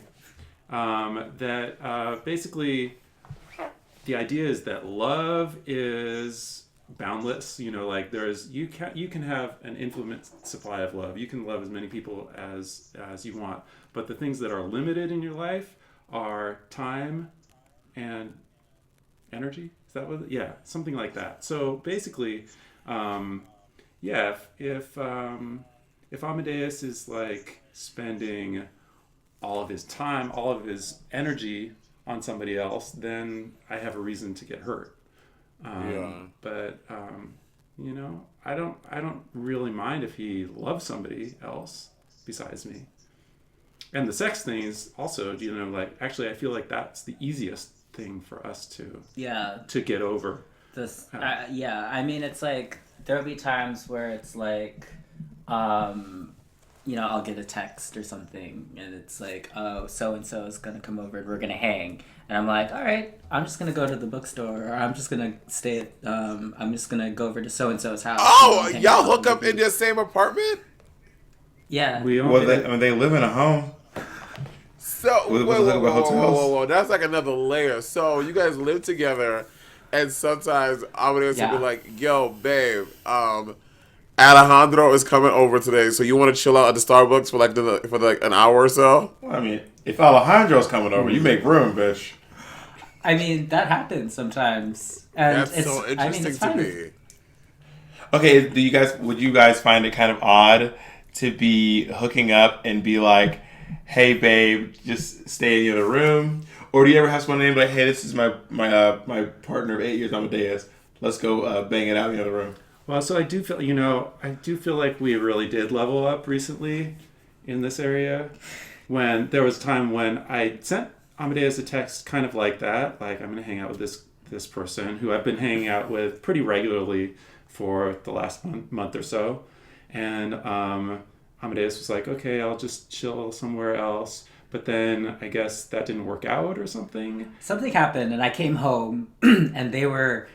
Speaker 3: that basically the idea is that love is boundless. Like you can have an infinite supply of love. You can love as many people as you want. But the things that are limited in your life are time and energy. Is that what? Yeah, something like that. So basically, if Amadeus is like spending all of his time, all of his energy on somebody else, then I have a reason to get hurt. But I don't really mind if he loves somebody else besides me. And the sex thing is also, like actually I feel like that's the easiest thing for us to get over.
Speaker 4: this. I mean, it's like there'll be times where it's like, I'll get a text or something, and it's like, oh, so and so is gonna come over and we're gonna hang, and I'm like, all right, I'm just gonna go to the bookstore, or I'm just gonna stay at, I'm just gonna go over to so and so's house.
Speaker 2: Oh, y'all hook up in your same apartment?
Speaker 4: Yeah.
Speaker 1: They live in a home.
Speaker 2: So whoa. That's like another layer. So you guys live together, and sometimes Amadeus will be like, yo, babe, Alejandro is coming over today, so you want to chill out at the Starbucks for like an hour or so?
Speaker 1: Well, I mean, if Alejandro's coming over, you make room, bitch.
Speaker 4: I mean, that happens sometimes. And
Speaker 2: that's so interesting to me.
Speaker 1: Okay, would you guys find it kind of odd to be hooking up and be like, hey babe, just stay in the other room? Or do you ever have someone named like, hey, this is my partner of 8 years, Amadeus. Let's go bang it out in the other room.
Speaker 3: Well, so I do feel like we really did level up recently in this area. When there was a time when I sent Amadeus a text kind of like that, like I'm going to hang out with this person who I've been hanging out with pretty regularly for the last month or so. And Amadeus was like, okay, I'll just chill somewhere else. But then I guess that didn't work out or something.
Speaker 4: Something happened, and I came home, and they were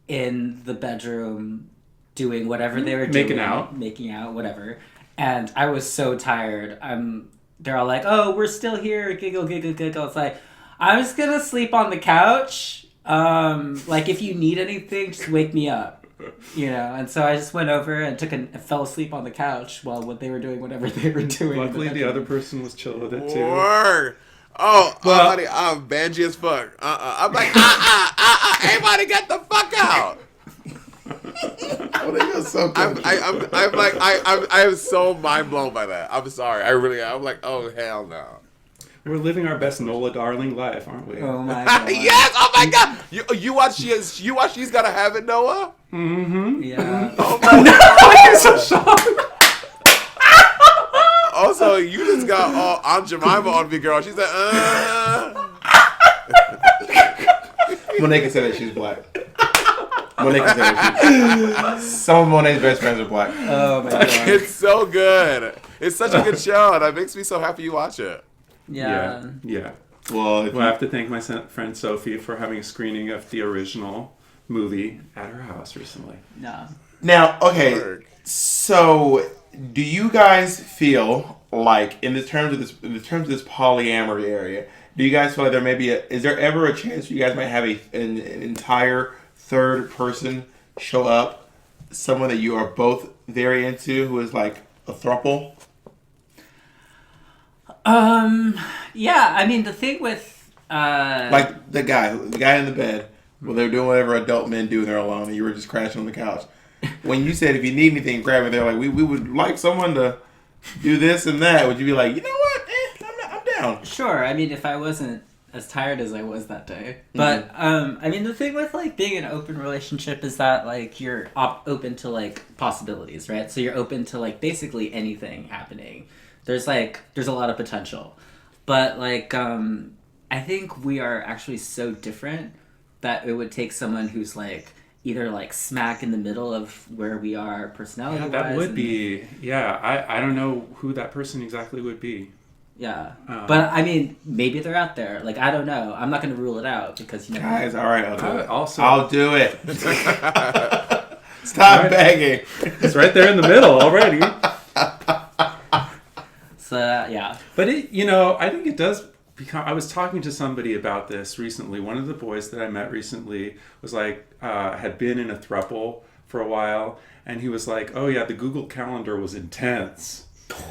Speaker 4: in the bedroom doing whatever they were doing. Making out, whatever. And I was so tired. They're all like, oh, we're still here, giggle, giggle, giggle. It's like, I'm just gonna sleep on the couch. Like, if you need anything, just wake me up. And so I just went over and fell asleep on the couch while they were doing whatever they were doing.
Speaker 3: Luckily, the other person was chill with it too.
Speaker 2: Word. Oh, well, honey, I'm bangy as fuck. I'm like, everybody get the fuck out. I am so mind blown by that. I'm sorry. I'm like, oh hell no.
Speaker 3: We're living our best Nola darling life, aren't we?
Speaker 4: Oh my god.
Speaker 2: Yes. Oh my god. You watch She's Gotta Have It, Noah?
Speaker 3: Mm-hmm.
Speaker 4: Yeah.
Speaker 2: Oh my god.
Speaker 3: I'm so shocked.
Speaker 2: Also, you just got all Aunt Jemima on me, girl. She's like,
Speaker 1: Monet can say that she's black. Monet can say that some of Monet's best friends are black.
Speaker 4: Oh my god.
Speaker 2: It's so good. It's such a good show, and it makes me so happy you watch it.
Speaker 4: Yeah.
Speaker 3: Well, I have to thank my friend Sophie for having a screening of the original movie at her house recently.
Speaker 4: No.
Speaker 1: Now, okay, so do you guys feel like in the terms of this polyamory area, do you guys feel like there may be is there ever a chance you guys might have an entire third person show up, someone that you are both very into, who is like a throuple?
Speaker 4: Yeah, I mean, the thing with
Speaker 1: like the guy in the bed where they're doing whatever adult men do when they're alone, and you were just crashing on the couch. When you said if you need anything, grab it. They're like, we would like someone to do this and that. Would you be like, you know what? I'm down.
Speaker 4: Sure. I mean, if I wasn't as tired as I was that day. But I mean, the thing with like being in an open relationship is that like you're open to like possibilities, right? So you're open to like basically anything happening. There's a lot of potential, but like I think we are actually so different that it would take someone who's like either like smack in the middle of where we are personality wise.
Speaker 3: That would be, I don't know who that person exactly would be.
Speaker 4: Yeah. But I mean, maybe they're out there. Like, I don't know. I'm not going to rule it out because, you know.
Speaker 1: Guys, all right, I'll do it.
Speaker 3: Also,
Speaker 1: I'll do it. Stop begging.
Speaker 3: It's right there in the middle already.
Speaker 4: So, yeah.
Speaker 3: But it, you know, I think it does become. I was talking to somebody about this recently. One of the boys that I met recently was like, had been in a throuple for a while, and he was like, "Oh yeah, the Google Calendar was intense."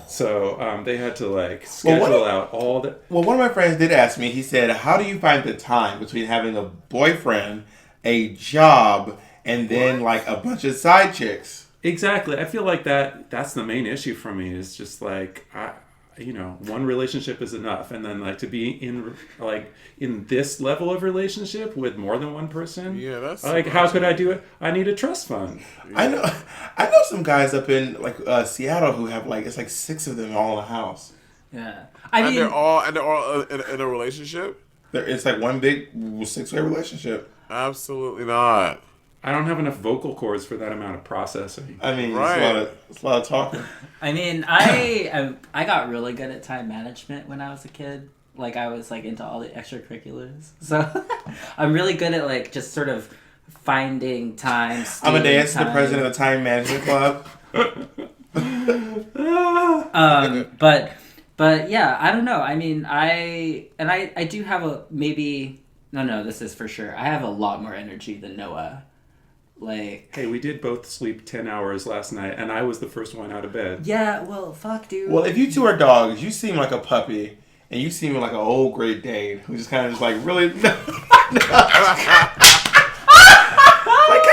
Speaker 3: So they had to like schedule out all the.
Speaker 1: Well, one of my friends did ask me. He said, "How do you find the time between having a boyfriend, a job, and then like a bunch of side chicks?"
Speaker 3: Exactly. I feel like that's the main issue for me. Is just like one relationship is enough, and then like to be in this level of relationship with more than one person.
Speaker 2: Yeah, that's
Speaker 3: like how could I do it? I need a trust fund.
Speaker 1: Yeah. I know some guys up in like Seattle who have like it's like 6 of them all in a house.
Speaker 4: Yeah.
Speaker 2: And they're all in a relationship.
Speaker 1: It's like one big 6-way relationship.
Speaker 2: Absolutely not.
Speaker 3: I don't have enough vocal cords for that amount of processing.
Speaker 1: I mean,
Speaker 2: right.
Speaker 1: it's a lot of talking.
Speaker 4: I mean, I got really good at time management when I was a kid. Like, I was like into all the extracurriculars. So I'm really good at like just sort of finding time.
Speaker 1: Amadeus, the president of the time management club.
Speaker 4: But yeah, I don't know. I mean, I do have a maybe. No, this is for sure. I have a lot more energy than Noah. Like,
Speaker 3: hey, we did both sleep 10 hours last night, and I was the first one out of bed.
Speaker 4: Yeah, well, fuck, dude.
Speaker 1: Well, if you two are dogs, you seem like a puppy, and you seem like an old Great Dane who just kind of just like really, like kind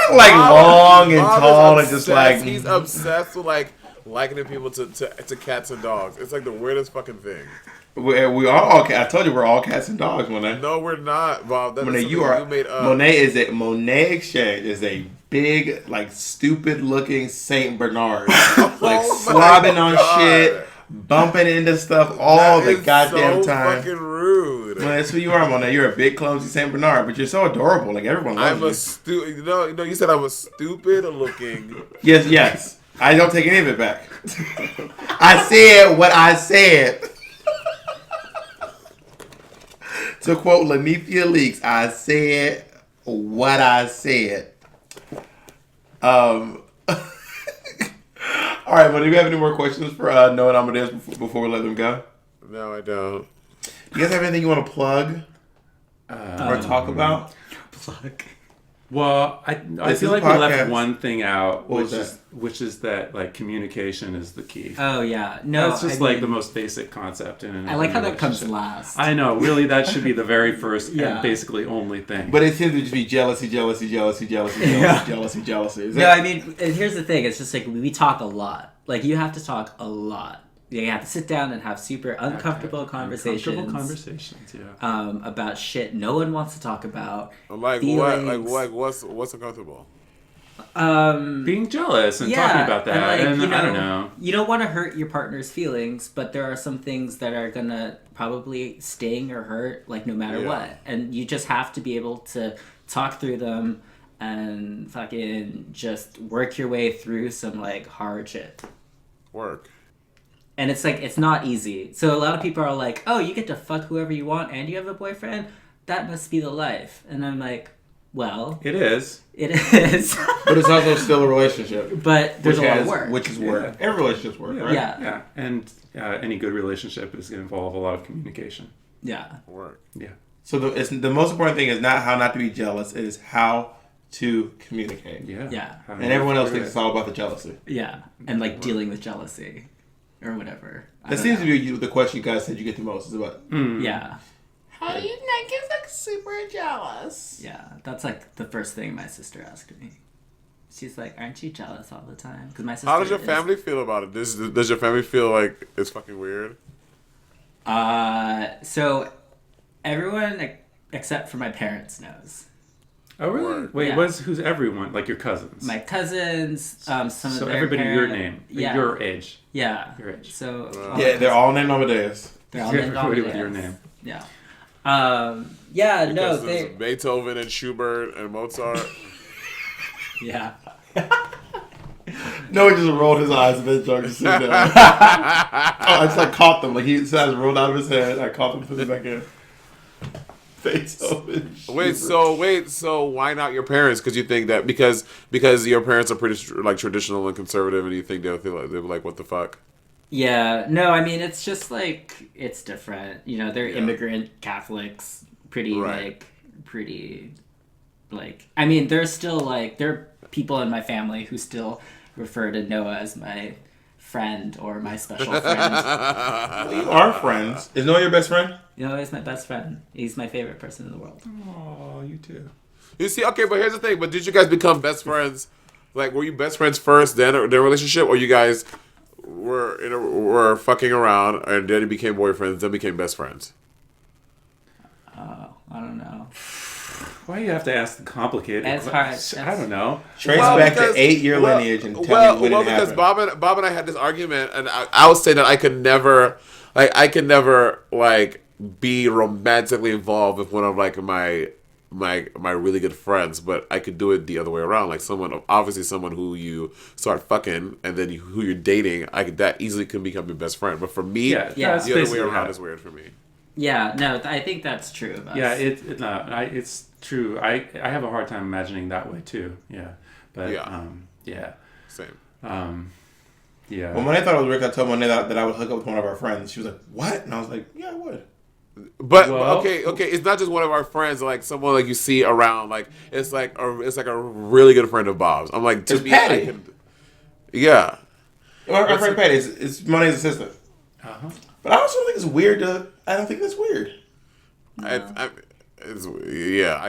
Speaker 1: of like long and tall and just like
Speaker 2: he's obsessed with like likening people to cats and dogs. It's like the weirdest fucking thing.
Speaker 1: We are all cats. I told you we're all cats and dogs, Monet.
Speaker 2: No, we're not, Bob. That's
Speaker 1: Monet, you made up. Monet Exchange is a big, like, stupid-looking Saint Bernard, like slobbing on shit, bumping into stuff all the goddamn time.
Speaker 2: Fucking rude.
Speaker 1: Well, that's who you are, Monet. You're a big, clumsy Saint Bernard, but you're so adorable. Like everyone loves you.
Speaker 2: No, you said I was stupid-looking.
Speaker 1: Yes. I don't take any of it back. I said what I said. To quote Lamethea Leaks, I said what I said. All right, but do you have any more questions for Noah and Amadeus before we let them go?
Speaker 2: No, I don't.
Speaker 1: You guys have anything you want to plug or talk about?
Speaker 4: Plug.
Speaker 3: Well, I feel like we left one thing out, which is that like communication is the key.
Speaker 4: Oh yeah, no,
Speaker 3: it's just like the most basic concept in
Speaker 4: I like how that comes last.
Speaker 3: I know, really, that should be the very first and basically only thing.
Speaker 1: But it seems to just be jealousy.
Speaker 4: No, I mean, and here's the thing: it's just like we talk a lot. Like you have to talk a lot. You have to sit down and have super uncomfortable conversations. About shit no one wants to talk about.
Speaker 2: Like feelings. What? Like what's uncomfortable?
Speaker 3: Being jealous and talking about that. And I don't know.
Speaker 4: You don't want to hurt your partner's feelings, but there are some things that are gonna probably sting or hurt, like no matter what. And you just have to be able to talk through them and fucking just work your way through some like hard shit.
Speaker 2: Work.
Speaker 4: And it's like, it's not easy. So a lot of people are like, oh, you get to fuck whoever you want and you have a boyfriend? That must be the life. And I'm like, well...
Speaker 3: It is.
Speaker 4: It is.
Speaker 1: But it's also still a relationship.
Speaker 4: But there's a lot of work.
Speaker 1: Which is work. Yeah. Every relationship's work, right?
Speaker 4: Yeah.
Speaker 3: And any good relationship is going to involve a lot of communication.
Speaker 4: Yeah.
Speaker 2: Work.
Speaker 3: Yeah.
Speaker 1: So the most important thing is not how not to be jealous. It is how to communicate.
Speaker 4: Yeah.
Speaker 1: And everyone else thinks it's all about the jealousy.
Speaker 4: Yeah. And like dealing with jealousy. Or whatever.
Speaker 1: That seems to be the question you guys said you get the most. Is about
Speaker 4: yeah.
Speaker 1: How do you not get like super jealous?
Speaker 4: Yeah, that's like the first thing my sister asked me. She's like, "Aren't you jealous all the time?" Because my sister.
Speaker 2: How does your family feel about it? Does your family feel like it's fucking weird?
Speaker 4: So Everyone except for my parents knows.
Speaker 3: Oh, really?
Speaker 2: Word.
Speaker 3: Wait,
Speaker 4: Yeah.
Speaker 3: who's everyone? Like your cousins?
Speaker 4: My cousins, some of
Speaker 3: So
Speaker 4: their
Speaker 3: everybody your
Speaker 4: parents.
Speaker 3: name,
Speaker 4: Yeah.
Speaker 3: your age.
Speaker 4: Yeah.
Speaker 3: Your age.
Speaker 4: So
Speaker 1: Yeah, they're all named Amadeus.
Speaker 4: they're all named
Speaker 3: Everybody with
Speaker 4: Amadeus.
Speaker 3: your name.
Speaker 4: Yeah. Yeah. No.
Speaker 2: Because there's Beethoven and Schubert and Mozart.
Speaker 4: Yeah.
Speaker 1: No, he just rolled his eyes and then Joe just sit down. I just like caught them. Like he says rolled out of his head. I caught them, put them back in. Beethoven.
Speaker 2: Wait, so why not your parents? Because you think that because your parents are pretty like traditional and conservative, and you think they'll feel like they're like, what the fuck?
Speaker 4: Yeah. No, I mean it's just like it's different. You know, they're
Speaker 2: Yeah.
Speaker 4: immigrant Catholics, pretty
Speaker 2: Right.
Speaker 4: I mean, there's still like there are people in my family who still refer to Noah as my friend or my special friend.
Speaker 1: You are friends. Is Noah your best friend?
Speaker 4: Noah is my best friend. He's my favorite person in the world.
Speaker 3: Oh, you too.
Speaker 2: You see, okay, but here's the thing. But did you guys become best friends? Like, were you best friends first, then their relationship, or you guys were fucking around and then you became boyfriends, then became best friends?
Speaker 4: Oh, I don't know.
Speaker 3: Why do you have to ask the complicated
Speaker 4: It's
Speaker 3: questions?
Speaker 4: hard.
Speaker 3: I don't know.
Speaker 1: Trace
Speaker 2: Well,
Speaker 1: back
Speaker 2: because-
Speaker 1: to 8-year
Speaker 2: well,
Speaker 1: lineage and tell me when it
Speaker 2: because
Speaker 1: happened.
Speaker 2: Bob and I had this argument, and I would say that I could never be romantically involved with one of like my really good friends, but I could do it the other way around. Like someone who you start fucking and then who you're dating, that easily can become your best friend. But for me,
Speaker 3: Yeah,
Speaker 4: Yeah.
Speaker 3: that's
Speaker 2: the other way
Speaker 3: basically
Speaker 2: around
Speaker 3: how-
Speaker 2: is weird for me.
Speaker 4: Yeah, no, I think that's true of us.
Speaker 3: Yeah, it's true. I have a hard time imagining that way too. Yeah, but
Speaker 2: Yeah.
Speaker 3: yeah,
Speaker 2: Same.
Speaker 3: yeah.
Speaker 1: When Monet thought it was weird, I told Monet that I would hook up with one of our friends. She was like, "What?" And I was like, "Yeah, I would."
Speaker 2: But
Speaker 3: Well-
Speaker 2: okay, it's not just one of our friends, like someone like you see around, like it's like a really good friend of Bob's. I'm like, to
Speaker 1: It's
Speaker 2: me,
Speaker 1: Patty.
Speaker 2: I can, yeah.
Speaker 1: Our friend Patty is Monet's assistant.
Speaker 3: Uh-huh.
Speaker 1: But I also think it's weird I don't think that's weird.
Speaker 2: I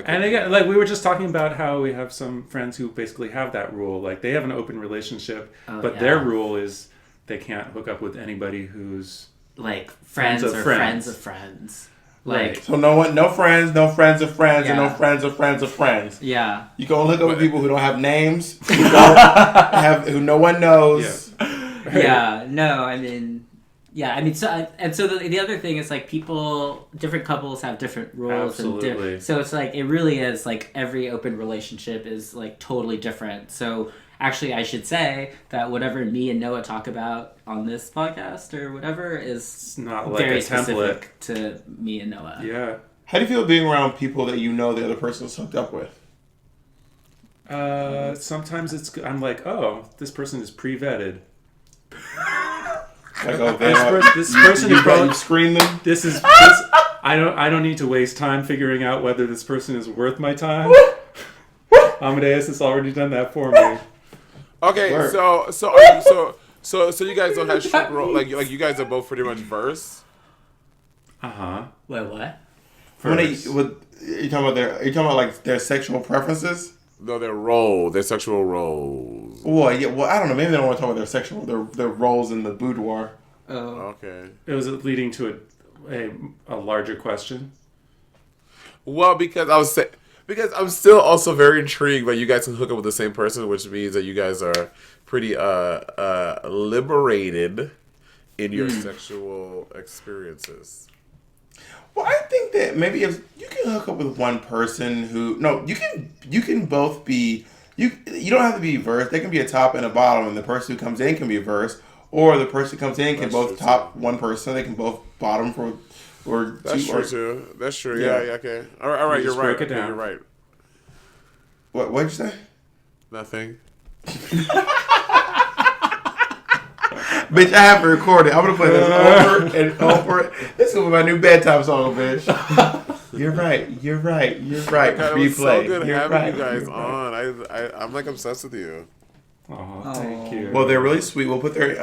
Speaker 3: And again, like we were just talking about how we have some friends who basically have that rule. Like they have an open relationship, but their
Speaker 4: yeah.
Speaker 3: rule is they can't hook up with anybody who's
Speaker 4: Like friends
Speaker 3: of
Speaker 4: or
Speaker 3: friends.
Speaker 4: friends of friends. Like,
Speaker 3: Right.
Speaker 1: So no friends of friends, and no
Speaker 4: Yeah.
Speaker 1: friends of friends of friends.
Speaker 4: yeah.
Speaker 1: You can only hook up with people who don't have names, who no one knows.
Speaker 4: Yeah, no, I mean, so the other thing is like different couples have different rules.
Speaker 3: Absolutely.
Speaker 4: So it's like, it really is like every open relationship is like totally different. So actually I should say that whatever me and Noah talk about on this podcast or whatever is
Speaker 3: not like
Speaker 4: very
Speaker 3: a template.
Speaker 4: specific to me and Noah.
Speaker 3: Yeah.
Speaker 1: How do you feel being around people that you know the other person's hooked up with?
Speaker 3: Sometimes I'm like, oh, this person is pre-vetted.
Speaker 1: Like, oh,
Speaker 3: This person is probably
Speaker 1: you screen them.
Speaker 3: this. I don't need to waste time figuring out whether this person is worth my time. Amadeus has already done that for me.
Speaker 2: Okay,
Speaker 1: Word.
Speaker 2: so you guys don't have shit role, like you guys are both pretty much verse.
Speaker 3: Uh-huh.
Speaker 4: Wait, what?
Speaker 1: Are you talking about like their sexual preferences?
Speaker 2: No, their sexual roles.
Speaker 1: Well, yeah. Well, I don't know. Maybe they don't want to talk about their roles in the boudoir.
Speaker 4: Oh.
Speaker 2: Okay.
Speaker 3: It was leading to a larger question.
Speaker 2: Well, because I'm still also very intrigued that you guys can hook up with the same person, which means that you guys are pretty liberated in your sexual experiences.
Speaker 1: Well, I think that maybe if you can hook up with one person you can both be you don't have to be verse. They can be a top and a bottom, and the person who comes in can be a verse, or the person who comes in can
Speaker 2: That's
Speaker 1: both
Speaker 2: true,
Speaker 1: top
Speaker 2: too.
Speaker 1: one person. They can both bottom for or
Speaker 2: That's
Speaker 1: two.
Speaker 2: true
Speaker 1: Or,
Speaker 2: too. That's true.
Speaker 1: Yeah.
Speaker 2: Yeah. Okay. All right.
Speaker 3: You
Speaker 2: You're
Speaker 3: just
Speaker 2: right.
Speaker 3: break it
Speaker 2: Okay,
Speaker 3: down.
Speaker 2: You're right.
Speaker 1: what'd you say?
Speaker 2: Nothing.
Speaker 1: Bitch, I have to record it. I'm gonna play this over and over. This is gonna be my new bedtime song, bitch. You're right.
Speaker 2: God, it was so
Speaker 1: Replay.
Speaker 2: good
Speaker 1: You're
Speaker 2: having
Speaker 1: right.
Speaker 2: you guys
Speaker 1: You're right.
Speaker 2: on. I'm like obsessed with you.
Speaker 3: Oh, thank you.
Speaker 1: Well, they're really sweet. We'll put their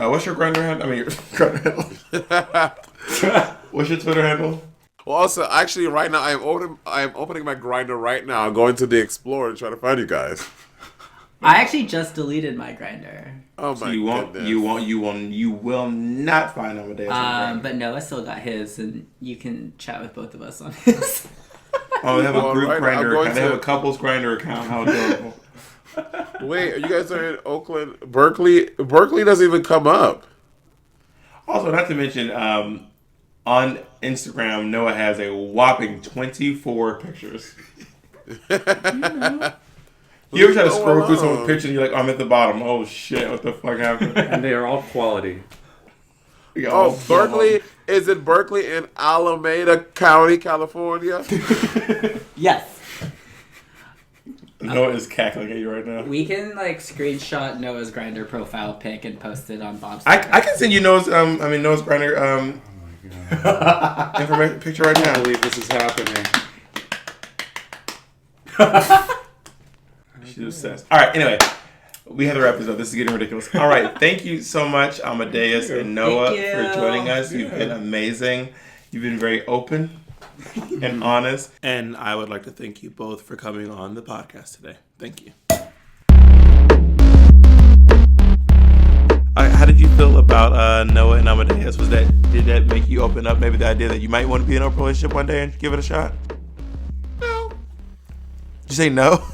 Speaker 1: what's your grinder handle? I mean, your grinder handle. What's your Twitter handle?
Speaker 2: Well, also, actually, right now I am opening my grinder right now. I'm going to the Explorer to try to find you guys.
Speaker 4: I actually just deleted my Grindr.
Speaker 2: Oh
Speaker 1: So
Speaker 2: my goodness.
Speaker 1: you will not find Amadeus. on Grindr.
Speaker 4: But Noah still got his, and you can chat with both of us on his.
Speaker 1: Oh, they have a group
Speaker 2: Alright, I'm
Speaker 1: Grindr
Speaker 2: going
Speaker 1: account. They have
Speaker 2: to-
Speaker 1: a couples Grindr account. How adorable.
Speaker 2: Wait, you guys are in Oakland, Berkeley. Berkeley doesn't even come up.
Speaker 1: Also, not to mention, on Instagram, Noah has a whopping 24 pictures. You ever try to scroll through someone's picture and you're like, I'm at the bottom. Oh shit, what the fuck happened?
Speaker 3: And they are all quality.
Speaker 2: Oh, Berkeley is in Berkeley in Alameda County, California.
Speaker 4: Yes.
Speaker 1: Noah is cackling at you right now.
Speaker 4: We can screenshot Noah's Grindr profile pic and post it on Bob's.
Speaker 1: I can send you Noah's Noah's Grindr information picture right
Speaker 3: I
Speaker 1: now.
Speaker 3: can't believe this is happening.
Speaker 1: She's obsessed. All right, anyway, we have to wrap this up. This is getting ridiculous. All right, thank you so much, Amadeus and Noah,
Speaker 4: Thank you.
Speaker 1: for joining us. You've been amazing. You've been very open and honest. And I would like to thank you both for coming on the podcast today. Thank you. How did you feel about Noah and Amadeus? Did that make you open up maybe the idea that you might want to be in a relationship one day and give it a shot?
Speaker 2: No.
Speaker 1: Did you say no?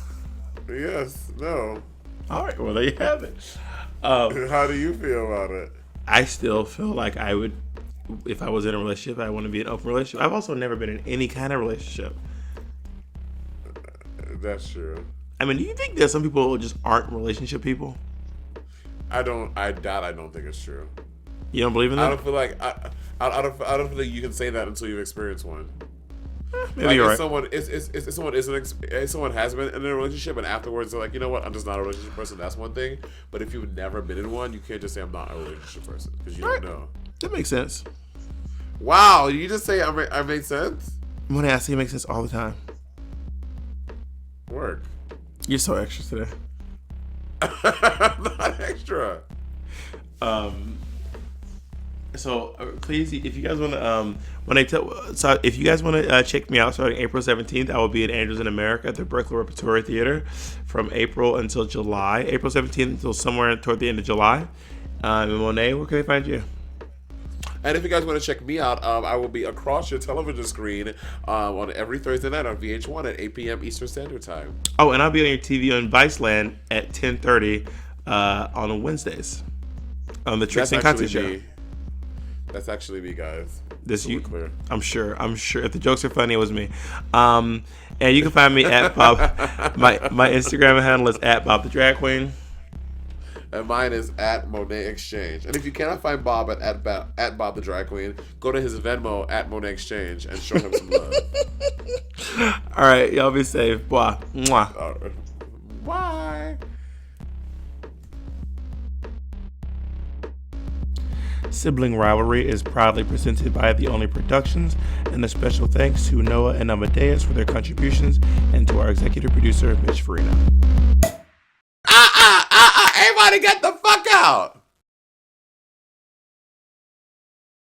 Speaker 2: Yes. No.
Speaker 1: All right, well, there you have it.
Speaker 2: How do you feel about it?
Speaker 1: I still feel like I would, if I was in a relationship, I want to be in an open relationship. I've also never been in any kind of relationship.
Speaker 2: That's true.
Speaker 1: I mean, do you think that some people just aren't relationship people?
Speaker 2: I don't think it's true.
Speaker 1: You don't believe in
Speaker 2: I
Speaker 1: that?
Speaker 2: don't feel like I don't feel like you can say that until you've experienced one.
Speaker 1: Maybe you're right.
Speaker 2: If someone has been in a relationship and afterwards they're like, you know what, I'm just not a relationship person. That's one thing. But if you've never been in one, you can't just say I'm not a relationship person because you don't know.
Speaker 1: That makes sense.
Speaker 2: Wow, you just say I make sense?
Speaker 1: When I say it makes sense all the time.
Speaker 2: Work.
Speaker 1: You're so extra today.
Speaker 2: I'm not extra.
Speaker 1: So please, if you guys want to, if you guys want to check me out, starting April 17th, I will be at Andrews in America at the Berkeley Repertory Theater from April until July. April 17th until somewhere toward the end of July. And Monét, where can they find you?
Speaker 2: And if you guys want to check me out, I will be across your television screen on every Thursday night on VH1 at 8 p.m. Eastern Standard Time.
Speaker 1: Oh, and I'll be on your TV on Viceland at 10:30 on Wednesdays on the Tricks and Content Show.
Speaker 2: That's actually me, guys.
Speaker 1: This
Speaker 2: So
Speaker 1: you,
Speaker 2: we're clear.
Speaker 1: I'm sure. If the jokes are funny, it was me. And you can find me at Bob. My Instagram handle is at Bob the Drag Queen.
Speaker 2: And mine is at Monét Exchange. And if you cannot find Bob at Bob the Drag Queen, go to his Venmo at Monét Exchange and show him some love.
Speaker 1: All right, y'all be safe. Bye. Mwah.
Speaker 2: Bye.
Speaker 1: Sibling Rivalry is proudly presented by The Only Productions, and a special thanks to Noah and Amadeus for their contributions, and to our executive producer, Mitch Farina.